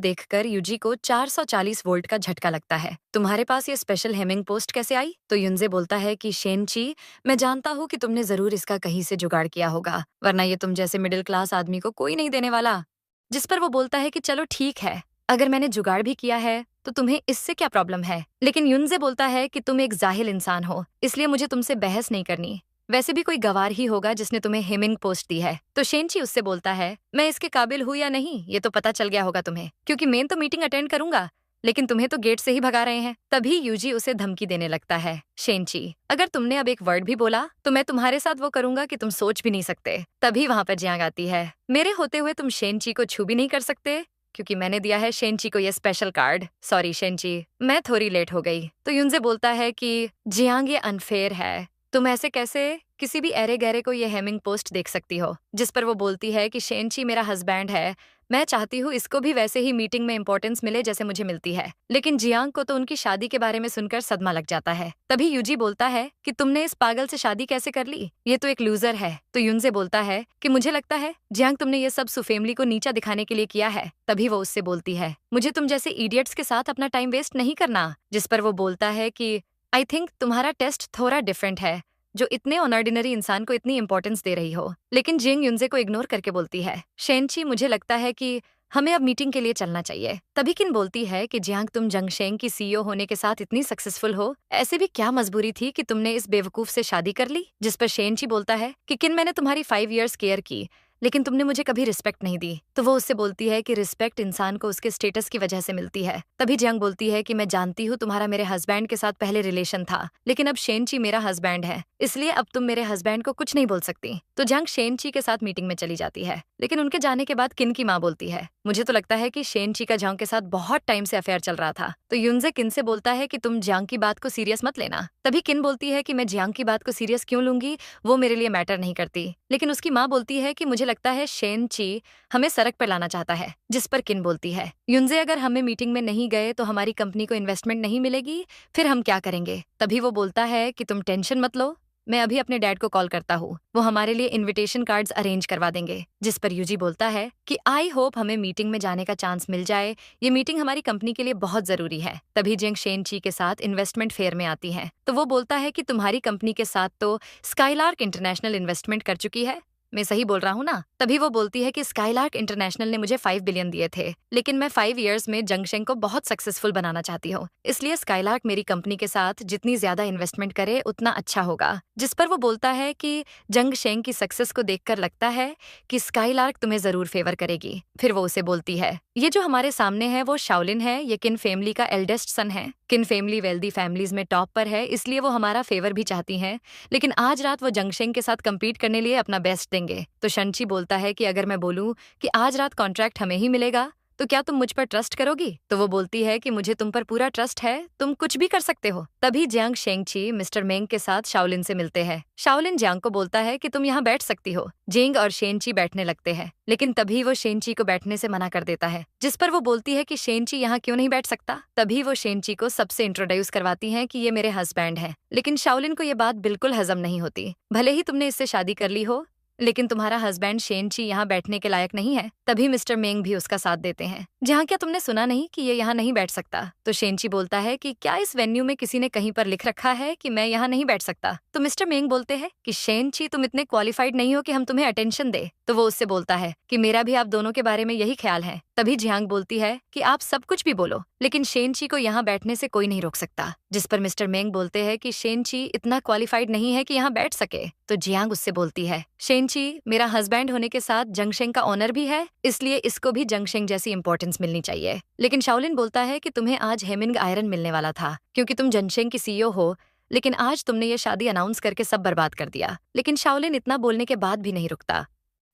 देखकर यूजी को 440 वोल्ट का झटका लगता है। तुम्हारे पास ये स्पेशल हेमिंग पोस्ट कैसे आई? तो युनजे बोलता है कि शेनची, मैं जानता हूँ कि तुमने जरूर इसका कहीं से जुगाड़ किया होगा, वरना ये तुम जैसे मिडिल क्लास आदमी को कोई नहीं देने वाला। जिस पर वो बोलता है कि चलो ठीक है, अगर मैंने जुगाड़ भी किया है तो तुम्हें इससे क्या प्रॉब्लम है? लेकिन युनजे बोलता है कि तुम एक जाहिल इंसान हो, इसलिए मुझे तुमसे बहस नहीं करनी। वैसे भी कोई गवार ही होगा जिसने तुम्हें हेमिंग पोस्ट दी है। तो शेनची उससे बोलता है, मैं इसके काबिल हूँ या नहीं ये तो पता चल गया होगा तुम्हें, क्योंकि मैं तो मीटिंग अटेंड करूंगा, लेकिन तुम्हें तो गेट से ही भगा रहे हैं। तभी यूजी उसे धमकी देने लगता है, शेनची अगर तुमने अब एक वर्ड भी बोला तो मैं तुम्हारे साथ वो करूंगा कि तुम सोच भी नहीं सकते। तभी वहां पर जियांग आती है, मेरे होते हुए तुम शेनची को छू भी नहीं कर सकते क्योंकि मैंने दिया है शेनची को ये स्पेशल कार्ड। सॉरी शेनची, मैं थोड़ी लेट हो गई। तो युनजे बोलता है कि जियांग ये अनफेयर है, तुम ऐसे कैसे किसी भी ऐरे गहरे को ये हेमिंग पोस्ट देख सकती हो? जिस पर वो बोलती है कि शेनची मेरा हस्बैंड है, मैं चाहती हूँ इसको भी वैसे ही मीटिंग में इंपॉर्टेंस मिले जैसे मुझे मिलती है। लेकिन जियांग को तो उनकी शादी के बारे में सुनकर सदमा लग जाता है। तभी यूजी बोलता है कि तुमने इस पागल से शादी कैसे कर ली, ये तो एक लूजर है। तो युनजे बोलता है कि मुझे लगता है जियांग तुमने ये सब सु फैमिली को नीचा दिखाने के लिए किया है। तभी वो उससे बोलती है, मुझे तुम जैसे इडियट्स के साथ अपना टाइम वेस्ट नहीं करना। जिस पर वो बोलता है कि आई थिंक तुम्हारा टेस्ट थोड़ा डिफरेंट है, जो इतने ऑर्डिनरी इंसान को इतनी इंपॉर्टेंस दे रही हो। लेकिन जिंग युनजे को इग्नोर करके बोलती है, शेनची मुझे लगता है कि हमें अब मीटिंग के लिए चलना चाहिए। तभी किन बोलती है कि जियांग तुम जंगशेंग की सीईओ होने के साथ इतनी सक्सेसफुल हो, ऐसे भी क्या मजबूरी थी कि तुमने इस बेवकूफ से शादी कर ली? जिस पर शेनची बोलता है कि किन मैंने तुम्हारी 5 इयर्स केयर की, लेकिन तुमने मुझे कभी रिस्पेक्ट नहीं दी। तो वो उससे बोलती है कि रिस्पेक्ट इंसान को उसके स्टेटस की वजह से मिलती है। तभी जियांग बोलती है कि मैं जानती हूँ तुम्हारा मेरे हस्बैंड के साथ पहले रिलेशन था, लेकिन अब शेनची मेरा हस्बैंड है, इसलिए अब तुम मेरे हस्बैंड को कुछ नहीं बोल सकती। तो जियांग शेनची के साथ मीटिंग में चली जाती है। लेकिन उनके जाने के बाद किन की माँ बोलती है, मुझे तो लगता है कि शेनची का जियांग के साथ बहुत टाइम से अफेयर चल रहा था। तो युनजे किन से बोलता है कि तुम जियांग की बात को सीरियस मत लेना। तभी किन बोलती है कि मैं जियांग की बात को सीरियस क्यों लूंगी, वो मेरे लिए मैटर नहीं करती। लेकिन उसकी माँ बोलती है कि मुझे लगता है शेनची हमें सड़क पर लाना चाहता है। जिस पर किन बोलती है, युनजे अगर हमें मीटिंग में नहीं गए तो हमारी कंपनी को इन्वेस्टमेंट नहीं मिलेगी, फिर हम क्या करेंगे? तभी वो बोलता है कि तुम टेंशन मत लो, मैं अभी अपने डैड को कॉल करता हूँ, वो हमारे लिए इनविटेशन कार्ड्स अरेंज करवा देंगे। जिस पर यूजी बोलता है कि आई होप हमें मीटिंग में जाने का चांस मिल जाए, ये मीटिंग हमारी कंपनी के लिए बहुत जरूरी है। तभी जिंग शेनची के साथ इन्वेस्टमेंट फेयर में आती है। तो वो बोलता है कि तुम्हारी कंपनी के साथ तो स्काईलार्क इंटरनेशनल इन्वेस्टमेंट कर चुकी है, मैं सही बोल रहा हूँ ना? तभी वो बोलती है कि स्काईलार्क इंटरनेशनल ने मुझे 5 बिलियन दिए थे, लेकिन मैं 5 इयर्स में जंगशेंग को बहुत सक्सेसफुल बनाना चाहती हूँ, इसलिए स्काईलार्क मेरी कंपनी के साथ जितनी ज्यादा इन्वेस्टमेंट करे उतना अच्छा होगा। जिस पर वो बोलता है कि जंगशेंग की सक्सेस को देखकर लगता है कि स्काईलार्क तुम्हें जरूर फेवर करेगी। फिर वो उसे बोलती है, ये जो हमारे सामने है वो शाओलिन है, ये किन फैमिली का एल्डेस्ट सन है। किन फैमिली वेल्दी फैमिलीज में टॉप पर है, इसलिए वो हमारा फेवर भी चाहती हैं, लेकिन आज रात वो जंगशेंग के साथ कम्पीट करने लिए अपना बेस्ट देंगे। तो शनची बोलता है कि अगर मैं बोलूं कि आज रात कॉन्ट्रैक्ट हमें ही मिलेगा तो क्या तुम मुझ पर ट्रस्ट करोगी? तो वो बोलती है कि मुझे तुम पर पूरा ट्रस्ट है, तुम कुछ भी कर सकते हो। तभी जियांग शेंगची मिस्टर मेंग के साथ शाओलिन से मिलते हैं। शाओलिन जियांग को बोलता है कि तुम यहाँ बैठ सकती हो। जिंग और शेंची बैठने लगते हैं, लेकिन तभी वो शेंची को बैठने से मना कर देता है, जिस पर वो बोलती है कि शेंची यहाँ क्यों नहीं बैठ सकता। तभी वो शेंची को सबसे इंट्रोड्यूस करवाती हैं कि ये मेरे हस्बैंड हैं, लेकिन शाओलिन को ये बात बिल्कुल हजम नहीं होती। भले ही तुमने इससे शादी कर ली हो, लेकिन तुम्हारा हस्बैंड शेनची यहाँ बैठने के लायक नहीं है। तभी मिस्टर मेंग भी उसका साथ देते हैं। जहाँ क्या तुमने सुना नहीं कि ये यहाँ नहीं बैठ सकता? तो शेनची बोलता है कि क्या इस वेन्यू में किसी ने कहीं पर लिख रखा है कि मैं यहाँ नहीं बैठ सकता? तो मिस्टर मेंग बोलते हैं कि शेनची तुम इतने क्वालिफाइड नहीं हो कि हम तुम्हें अटेंशन दे। तो वो उससे बोलता है कि मेरा भी आप दोनों के बारे में यही ख्याल है। तभी जियांग बोलती है कि आप सब कुछ भी बोलो, लेकिन शेनची को यहाँ बैठने से कोई नहीं रोक सकता। जिस पर मिस्टर मेंग बोलते हैं कि शेनची इतना क्वालिफाइड नहीं है कि यहाँ बैठ सके। तो जियांग उससे बोलती है, शेनची मेरा हस्बैंड होने के साथ जंगशेंग का ऑनर भी है, इसलिए इसको भी जंगशेंग जैसी इंपॉर्टेंस मिलनी चाहिए। लेकिन शाओलिन बोलता है कि तुम्हें आज हेमिंग आयरन मिलने वाला था, क्योंकि तुम जंगशेंग की सीईओ हो, लेकिन आज तुमने ये शादी अनाउंस करके सब बर्बाद कर दिया। लेकिन शाओलिन इतना बोलने के बाद भी नहीं रुकता।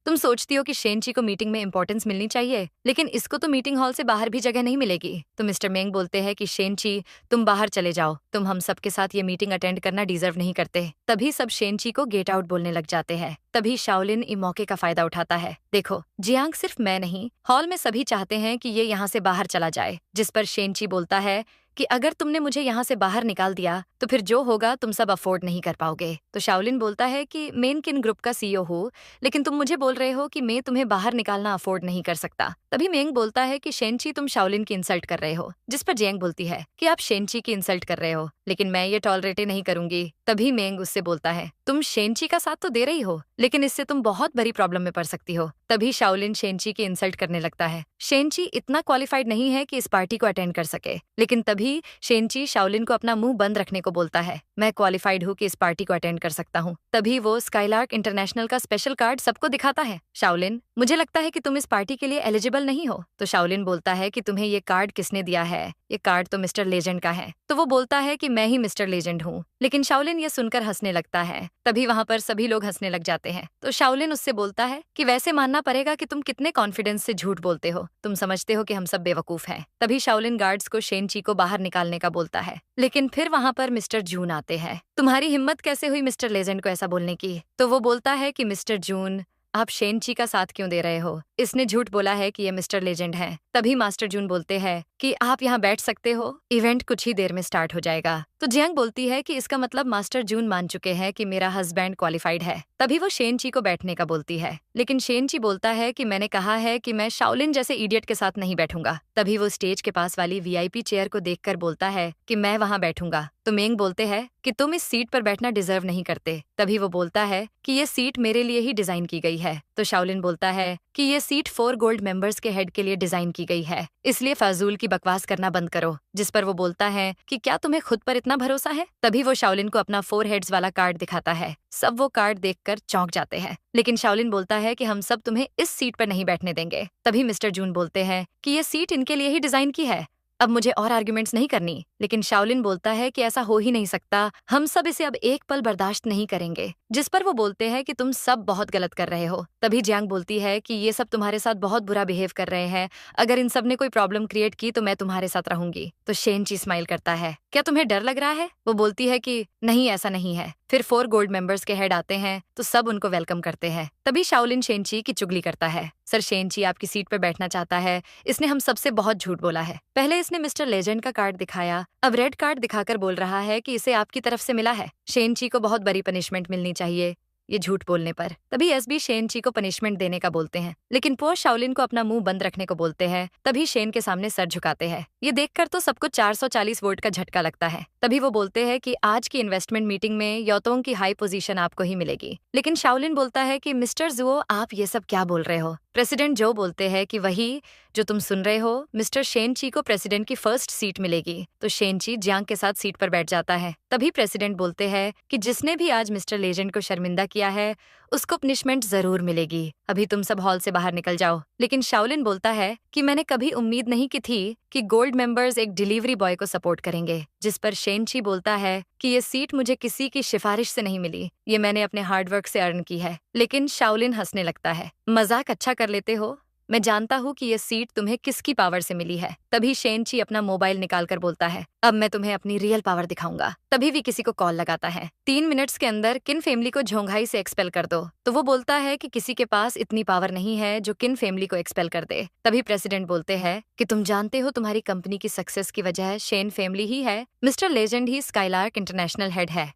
तुम सोचती हो कि शेनची को मीटिंग में इंपॉर्टेंस मिलनी चाहिए, लेकिन इसको तो मीटिंग हॉल से बाहर भी जगह नहीं मिलेगी। तो मिस्टर मेंग बोलते हैं कि शेनची तुम बाहर चले जाओ, तुम हम सब के साथ ये मीटिंग अटेंड करना डिजर्व नहीं करते। तभी सब शेनची को गेट आउट बोलने लग जाते हैं। तभी शाओलिन इस मौके का फायदा उठाता है। देखो जियांग, सिर्फ मैं नहीं, हॉल में सभी चाहते हैं कि ये यहाँ से बाहर चला जाए। जिस पर शेनची बोलता है कि अगर तुमने मुझे यहाँ से बाहर निकाल दिया तो फिर जो होगा तुम सब अफोर्ड नहीं कर पाओगे। तो शाओलिन बोलता है कि मैं किन ग्रुप का सीईओ हूँ, लेकिन तुम मुझे बोल रहे हो कि मैं तुम्हें बाहर निकालना अफोर्ड नहीं कर सकता। तभी मेंग बोलता है कि शेनची तुम शाओलिन की इंसल्ट कर रहे हो। जिस पर जियांग बोलती है कि आप शेनची की इंसल्ट कर रहे हो, लेकिन मैं ये टॉलरेट नहीं करूंगी। तभी मेंग उससे बोलता है, तुम शेनची का साथ तो दे रही हो, लेकिन इससे तुम बहुत बड़ी प्रॉब्लम में पड़ सकती हो। तभी शाओलिन शेनची की इंसल्ट करने लगता है। शेनची इतना क्वालिफाइड नहीं है कि इस पार्टी को अटेंड कर सके, लेकिन तभी शेनची शाओलिन को अपना मुंह बंद रखने को बोलता है। मैं क्वालिफाइड हूँ कि इस पार्टी को अटेंड कर सकता हूँ। तभी वो स्काईलार्क इंटरनेशनल का स्पेशल कार्ड सबको दिखाता है। शाओलिन, मुझे लगता है कि तुम इस पार्टी के लिए एलिजिबल नहीं हो। तो शाओलिन बोलता है कि तुम्हें ये कार्ड किसने दिया है? ये कार्ड तो मिस्टर लेजेंड का है। तो वो बोलता है कि मैं ही मिस्टर लेजेंड हूँ, लेकिन शाओलिन ये सुनकर हंसने लगता है। तभी वहाँ पर सभी लोग हंसने लग जाते हैं। तो शाओलिन उससे बोलता है कि वैसे मानना पड़ेगा कि तुम कितने कॉन्फिडेंस से झूठ बोलते हो, तुम समझते हो कि हम सब बेवकूफ हैं। तभी शाओलिन गार्ड्स को शेनची को बाहर निकालने का बोलता है, लेकिन फिर वहाँ पर मिस्टर जून आते हैं। तुम्हारी हिम्मत कैसे हुई मिस्टर लेजेंड को ऐसा बोलने की? तो वो बोलता है कि मिस्टर जून, आप शेनची का साथ क्यों दे रहे हो? इसने झूठ बोला है कि ये मिस्टर लेजेंड है। तभी मास्टर जून बोलते हैं कि आप यहाँ बैठ सकते हो, इवेंट कुछ ही देर में स्टार्ट हो जाएगा। तो जियांग बोलती है कि इसका मतलब मास्टर जून मान चुके हैं कि मेरा हस्बैंड क्वालिफाइड है। तभी वो शेनची को बैठने का बोलती है, लेकिन शेनची बोलता है कि मैंने कहा है कि मैं शाओलिन जैसे इडियट के साथ नहीं बैठूंगा। तभी वो स्टेज के पास वाली वीआईपी चेयर को देखकर बोलता है कि मैं वहां बैठूंगा। तो मेंग बोलते हैं कि तुम इस सीट पर बैठना डिजर्व नहीं करते। तभी वो बोलता है कि ये सीट मेरे लिए ही डिजाइन की गई है। तो शाओलिन बोलता है कि ये सीट 4 गोल्ड मेंबर्स के हेड के लिए डिजाइन की गई है, इसलिए फाजूल की बकवास करना बंद करो। जिस पर वो बोलता है कि क्या तुम्हें खुद पर इतना भरोसा है? तभी वो शाओलिन को अपना 4 हेड्स वाला कार्ड दिखाता है। सब वो कार्ड देखकर चौंक जाते हैं, लेकिन शाओलिन बोलता है कि हम सब तुम्हें इस सीट पर नहीं बैठने देंगे। तभी मिस्टर जून बोलते हैं कि ये सीट इनके लिए ही डिजाइन की है, अब मुझे और आर्ग्यूमेंट्स नहीं करनी। लेकिन शाओलिन बोलता है कि ऐसा हो ही नहीं सकता, हम सब इसे अब एक पल बर्दाश्त नहीं करेंगे। जिस पर वो बोलते हैं कि तुम सब बहुत गलत कर रहे हो। तभी जियांग बोलती है कि ये सब तुम्हारे साथ बहुत बुरा बिहेव कर रहे हैं, अगर इन सब ने कोई प्रॉब्लम क्रिएट की तो मैं तुम्हारे साथ रहूंगी। तो शेनची स्माइल करता है, क्या तुम्हें डर लग रहा है? वो बोलती है कि नहीं, ऐसा नहीं है। फिर 4 गोल्ड मेंबर्स के हेड आते हैं तो सब उनको वेलकम करते हैं। तभी शाओलिन शेनची की चुगली करता है, सर शेनची आपकी सीट पर बैठना चाहता है, इसने हम सबसे बहुत झूठ बोला है। पहले इसने मिस्टर लेजेंड का कार्ड दिखाया, अब रेड कार्ड दिखाकर बोल रहा है कि इसे आपकी तरफ से मिला है। शेनची को बहुत बड़ी पनिशमेंट मिलनी चाहिए ये झूठ बोलने पर। तभी एसबी शेनची को पनिशमेंट देने का बोलते हैं, लेकिन पो शाओलिन को अपना मुंह बंद रखने को बोलते हैं। तभी शेन के सामने सर झुकाते हैं। ये देखकर तो सबको 440 वोट का झटका लगता है। तभी वो बोलते हैं कि आज की इन्वेस्टमेंट मीटिंग में योतोंग की हाई पोजीशन आपको ही मिलेगी। लेकिन शाओलिन बोलता है कि मिस्टर जुओ, आप ये सब क्या बोल रहे हो? प्रेसिडेंट जो बोलते हैं कि वही जो तुम सुन रहे हो, मिस्टर शेनची को प्रेसिडेंट की फर्स्ट सीट मिलेगी। तो शेनची जियांग के साथ सीट पर बैठ जाता है। तभी प्रेसिडेंट बोलते हैं कि जिसने भी आज मिस्टर लेजेंड को शर्मिंदा किया है उसको पनिशमेंट जरूर मिलेगी। अभी तुम सब हॉल से बाहर निकल जाओ। लेकिन शाओलिन बोलता है कि मैंने कभी उम्मीद नहीं की थी कि गोल्ड मेंबर्स एक डिलीवरी बॉय को सपोर्ट करेंगे। जिस पर शेनची बोलता है कि ये सीट मुझे किसी की सिफारिश से नहीं मिली, ये मैंने अपने हार्डवर्क से अर्न की है। लेकिन शाओलिन हंसने लगता है। मजाक अच्छा कर लेते हो, मैं जानता हूँ कि ये सीट तुम्हें किसकी पावर से मिली है। तभी शेनची अपना मोबाइल निकालकर बोलता है, अब मैं तुम्हें अपनी रियल पावर दिखाऊंगा। तभी भी किसी को कॉल लगाता है। 3 मिनट्स के अंदर किन फैमिली को झोंघाई से एक्सपेल कर दो। तो वो बोलता है कि किसी के पास इतनी पावर नहीं है जो किन फैमिली को एक्सपेल कर दे। तभी प्रेसिडेंट बोलते हैं कि तुम जानते हो तुम्हारी कंपनी की सक्सेस की वजह शेन फैमिली ही है। मिस्टर लेजेंड ही स्काईलार्क इंटरनेशनल हेड है।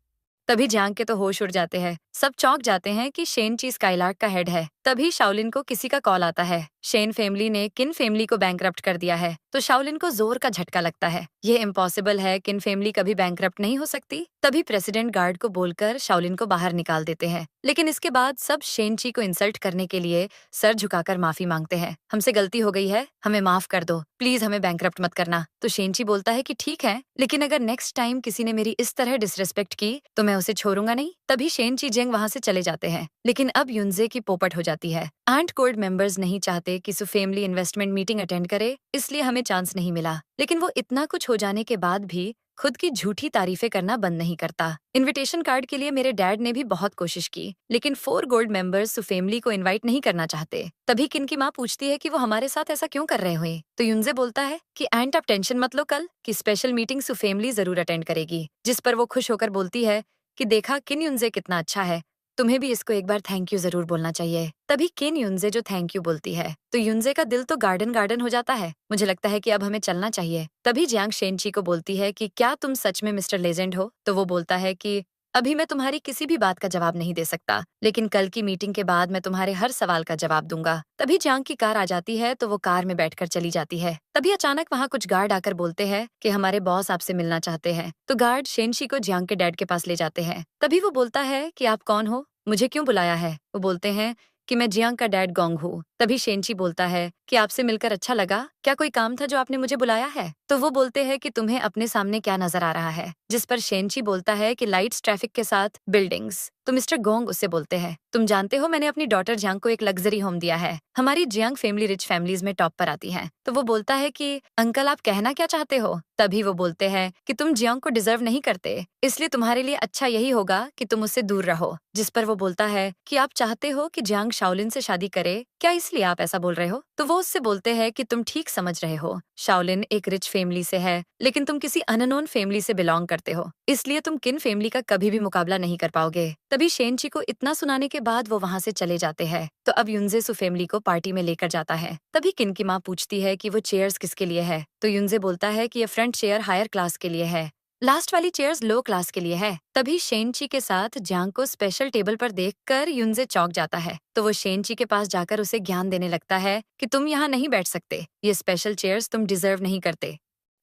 तभी जांग के तो होश उड़ जाते हैं। सब चौंक जाते हैं कि शेनची स्काईलार्क का हेड है। तभी शाओलिन को किसी का कॉल आता है। शेन फैमिली ने किन फैमिली को बैंकरप्ट कर दिया है। तो शाओलिन को जोर का झटका लगता है। ये इम्पॉसिबल है, किन फैमिली कभी बैंकरप्ट नहीं हो सकती। तभी प्रेसिडेंट गार्ड को बोलकर शाओलिन को बाहर निकाल देते हैं। लेकिन इसके बाद सब शेनची को इंसल्ट करने के लिए सर झुकाकर माफी मांगते हैं। हमसे गलती हो गई है, हमें माफ कर दो, प्लीज हमें बैंकरप्ट मत करना। तो शेनची बोलता है कि ठीक है, लेकिन अगर नेक्स्ट टाइम किसी ने मेरी इस तरह डिसरेस्पेक्ट की तो मैं उसे छोड़ूंगा नहीं। तभी शेनची जेंग वहां से चले जाते हैं। लेकिन अब युनजे की पोपट हो जाती है। आंट गोल्ड मेंबर्स नहीं चाहते कि सु फैमिली इन्वेस्टमेंट मीटिंग अटेंड करे, इसलिए हमें चांस नहीं मिला। लेकिन वो इतना कुछ हो जाने के बाद भी खुद की झूठी तारीफें करना बंद नहीं करता। इनविटेशन कार्ड के लिए मेरे डैड ने भी बहुत कोशिश की, लेकिन 4 गोल्ड मेंबर्स सु फैमिली को इनवाइट नहीं करना चाहते। तभी किन की माँ पूछती है कि वो हमारे साथ ऐसा क्यों कर रहे हुए। तो युनजे बोलता है कि आंट आप टेंशन मत लो, कल की स्पेशल मीटिंग सु फैमिली जरूर अटेंड करेगी। जिस पर वो खुश होकर बोलती है कि देखा किन युनजे कितना अच्छा है, तुम्हें भी इसको एक बार थैंक यू जरूर बोलना चाहिए। तभी किन युनजे जो थैंक यू बोलती है तो युनजे का दिल तो गार्डन गार्डन हो जाता है। मुझे लगता है कि अब हमें चलना चाहिए। तभी जियांग शेनची को बोलती है कि क्या तुम सच में मिस्टर लेजेंड हो। तो वो बोलता है कि अभी मैं तुम्हारी किसी भी बात का जवाब नहीं दे सकता, लेकिन कल की मीटिंग के बाद मैं तुम्हारे हर सवाल का जवाब दूंगा। तभी जियांग की कार आ जाती है तो वो कार में बैठकर चली जाती है। तभी अचानक वहाँ कुछ गार्ड आकर बोलते हैं कि हमारे बॉस आपसे मिलना चाहते हैं। तो गार्ड शेनशी को जियांग के डैड के पास ले जाते हैं। तभी वो बोलता है कि आप कौन हो, मुझे क्यों बुलाया है। वो बोलते हैं कि मैं जियांग का डैड गोंग हूँ। तभी शेनची बोलता है कि आपसे मिलकर अच्छा लगा, क्या कोई काम था जो आपने मुझे बुलाया है। तो वो बोलते हैं कि तुम्हें अपने सामने क्या नजर आ रहा है। जिस पर शेनची बोलता है कि लाइट्स, ट्रैफिक के साथ बिल्डिंग्स। तो मिस्टर गोंग उससे बोलते हैं तुम जानते हो मैंने अपनी डॉटर जियांग को एक लग्जरी होम दिया है। हमारी जियांग फैमिली रिच फैमिलीज में टॉप पर आती है। तो वो बोलता है कि अंकल आप कहना क्या चाहते हो। तभी वो बोलते हैं कि तुम जियांग को डिजर्व नहीं करते, इसलिए तुम्हारे लिए अच्छा यही होगा कि तुम उससे दूर रहो। जिस पर वो बोलता है कि आप चाहते हो कि जियांग शाओलिन से शादी करे, क्या इसलिए आप ऐसा बोल रहे हो। तो वो उससे बोलते हैं कि तुम ठीक समझ रहे हो, शाओलिन एक रिच फैमिली से है, लेकिन तुम किसी अननोन फैमिली से बिलोंग करते हो, इसलिए तुम किन फैमिली का कभी भी मुकाबला नहीं कर पाओगे। तभी शेनची को इतना सुनाने के बाद वो वहाँ से चले जाते हैं। तो अब युनजे सु फैमिली को पार्टी में लेकर जाता है। तभी किन की माँ पूछती है कि वो चेयर्स किसके लिए है। तो युनजे बोलता है कि ये फ्रंट चेयर हायर क्लास के लिए है, लास्ट वाली चेयर्स लो क्लास के लिए है। तभी शेनची के साथ जियांग को स्पेशल टेबल पर देखकर युनजे चौंक जाता है। तो वो शेनची के पास जाकर उसे ज्ञान देने लगता है कि तुम यहाँ नहीं बैठ सकते, ये स्पेशल चेयर्स तुम डिजर्व नहीं करते।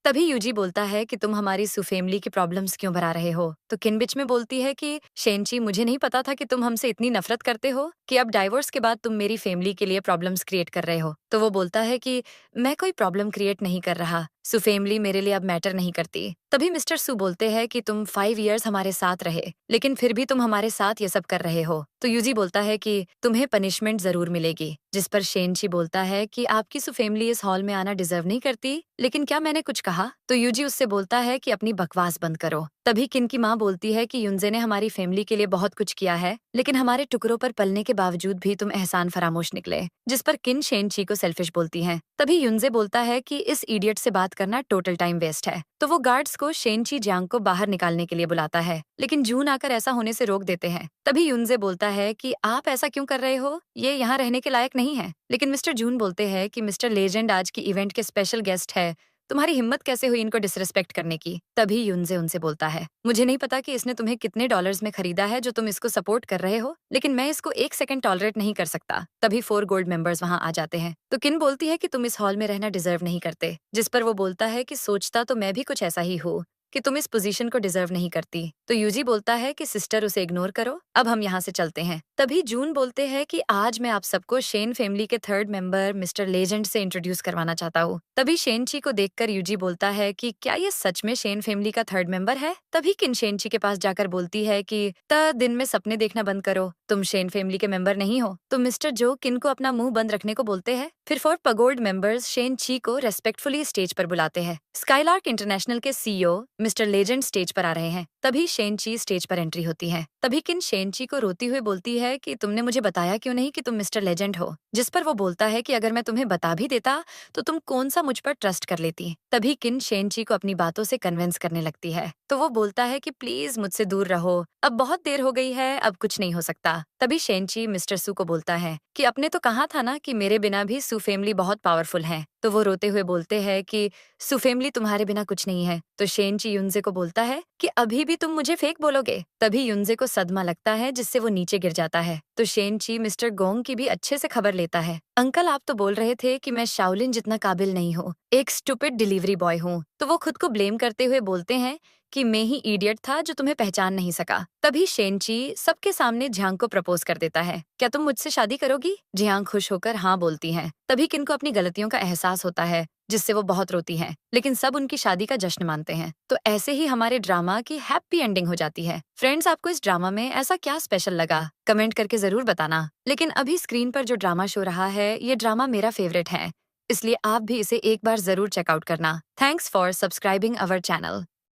तभी यूजी बोलता है कि तुम हमारी सु फैमिली की प्रॉब्लम्स क्यों बढ़ा रहे हो। तो किन बिच में बोलती है कि शेनची मुझे नहीं पता था कि तुम हमसे इतनी नफरत करते हो कि अब डाइवोर्स के बाद तुम मेरी फैमिली के लिए प्रॉब्लम्स क्रिएट कर रहे हो। तो वो बोलता है कि मैं कोई प्रॉब्लम क्रिएट नहीं कर रहा, सु फैमिली मेरे लिए अब मैटर नहीं करती। तभी मिस्टर सु बोलते हैं कि तुम 5 इयर्स हमारे साथ रहे, लेकिन फिर भी तुम हमारे साथ ये सब कर रहे हो। तो यूजी बोलता है कि तुम्हें पनिशमेंट जरूर मिलेगी। जिस पर शेनची बोलता है कि आपकी सु फैमिली इस हॉल में आना डिजर्व नहीं करती, लेकिन क्या मैंने कुछ कहा। तो यूजी उससे बोलता है कि अपनी बकवास बंद करो। तभी किन की माँ बोलती है कि युनजे ने हमारी फैमिली के लिए बहुत कुछ किया है, लेकिन हमारे टुकड़ों पर पलने के बावजूद भी तुम एहसान फरामोश निकले। जिस पर किन शेनची को सेल्फिश बोलती है। तभी युनजे बोलता है कि इस इडियट से बात करना टोटल टाइम वेस्ट है। तो वो गार्ड्स को शेनची जियांग को बाहर निकालने के लिए बुलाता है, लेकिन जून आकर ऐसा होने से रोक देते हैं। तभी युनजे बोलता है कि आप ऐसा क्यों कर रहे हो, ये यहाँ रहने के लायक नहीं है। लेकिन मिस्टर जून बोलते हैं कि मिस्टर लेजेंड आज की इवेंट के स्पेशल गेस्ट है, तुम्हारी हिम्मत कैसे हुई इनको डिसरिस्पेक्ट करने की। तभी युनजे उनसे बोलता है मुझे नहीं पता कि इसने तुम्हें कितने डॉलर्स में खरीदा है जो तुम इसको सपोर्ट कर रहे हो, लेकिन मैं इसको 1 सेकंड टॉलरेट नहीं कर सकता। तभी 4 गोल्ड मेंबर्स वहाँ आ जाते हैं। तो किन बोलती है कि तुम इस हॉल में रहना डिजर्व नहीं करते। जिस पर वो बोलता है कि सोचता तो मैं भी कुछ ऐसा ही हूँ कि तुम इस पोजीशन को डिजर्व नहीं करती। तो यूजी बोलता है कि सिस्टर उसे इग्नोर करो, अब हम यहाँ से चलते हैं। तभी जून बोलते हैं कि आज मैं आप सबको शेन फैमिली के थर्ड मेंबर मिस्टर लेजेंड से इंट्रोड्यूस करवाना चाहता हूँ। तभी शेनची को देखकर यूजी बोलता है कि क्या ये सच में शेन फैमिली का थर्ड मेंबर है। तभी किन शेनची के पास जाकर बोलती है कि दिन में सपने देखना बंद करो, तुम शेन फैमिली के मेंबर नहीं हो। तो मिस्टर जो किन को अपना मुंह बंद रखने को बोलते हैं। फिर 4 पगोल्ड मेंबर्स शेन ची को रेस्पेक्टफुली स्टेज पर बुलाते हैं। स्काईलार्क इंटरनेशनल के सीईओ मिस्टर लेजेंड स्टेज पर आ रहे हैं। तभी शेन ची स्टेज पर एंट्री होती है। तभी किन शेन ची को रोती हुए बोलती है कि तुमने मुझे बताया क्यों नहीं कि तुम मिस्टर लेजेंड हो। जिस पर वो बोलता है कि अगर मैं तुम्हें बता भी देता तो तुम कौन सा मुझ पर ट्रस्ट कर लेती। तभी किन शेन ची को अपनी बातों से कन्विंस करने लगती है। तो वो बोलता है कि प्लीज मुझसे दूर रहो, अब बहुत देर हो गई है, अब कुछ नहीं हो सकता। तभी शेनची मिस्टर सू को बोलता है कि आपने तो कहा था ना कि मेरे बिना भी सू फैमिली बहुत पावरफुल है। तो वो रोते हुए बोलते हैं कि सू फैमिली तुम्हारे बिना कुछ नहीं है। तो शेनची युनजे को बोलता है कि अभी भी तुम मुझे फेक बोलोगे। तभी युनजे को सदमा लगता है जिससे वो नीचे गिर जाता है। तो शेनची मिस्टर गोंग की भी अच्छे से खबर लेता है। अंकल आप तो बोल रहे थे कि मैं शाओलिन जितना काबिल नहीं हूँ, एक स्टूपिड डिलीवरी बॉय हूँ। तो वो खुद को ब्लेम करते हुए बोलते हैं कि मैं ही इडियट था जो तुम्हें पहचान नहीं सका। तभी शेनची सबके सामने जियांग को प्रपोज कर देता है, क्या तुम मुझसे शादी करोगी। जियांग खुश होकर हाँ बोलती हैं। तभी किन को अपनी गलतियों का एहसास होता है जिससे वो बहुत रोती हैं, लेकिन सब उनकी शादी का जश्न मानते हैं। तो ऐसे ही हमारे ड्रामा की हैप्पी एंडिंग हो जाती है। फ्रेंड्स आपको इस ड्रामा में ऐसा क्या स्पेशल लगा कमेंट करके जरूर बताना। लेकिन अभी स्क्रीन पर जो ड्रामा शो रहा है ये ड्रामा मेरा फेवरेट है, इसलिए आप भी इसे एक बार जरूर चेकआउट करना। Thanks for subscribing our channel.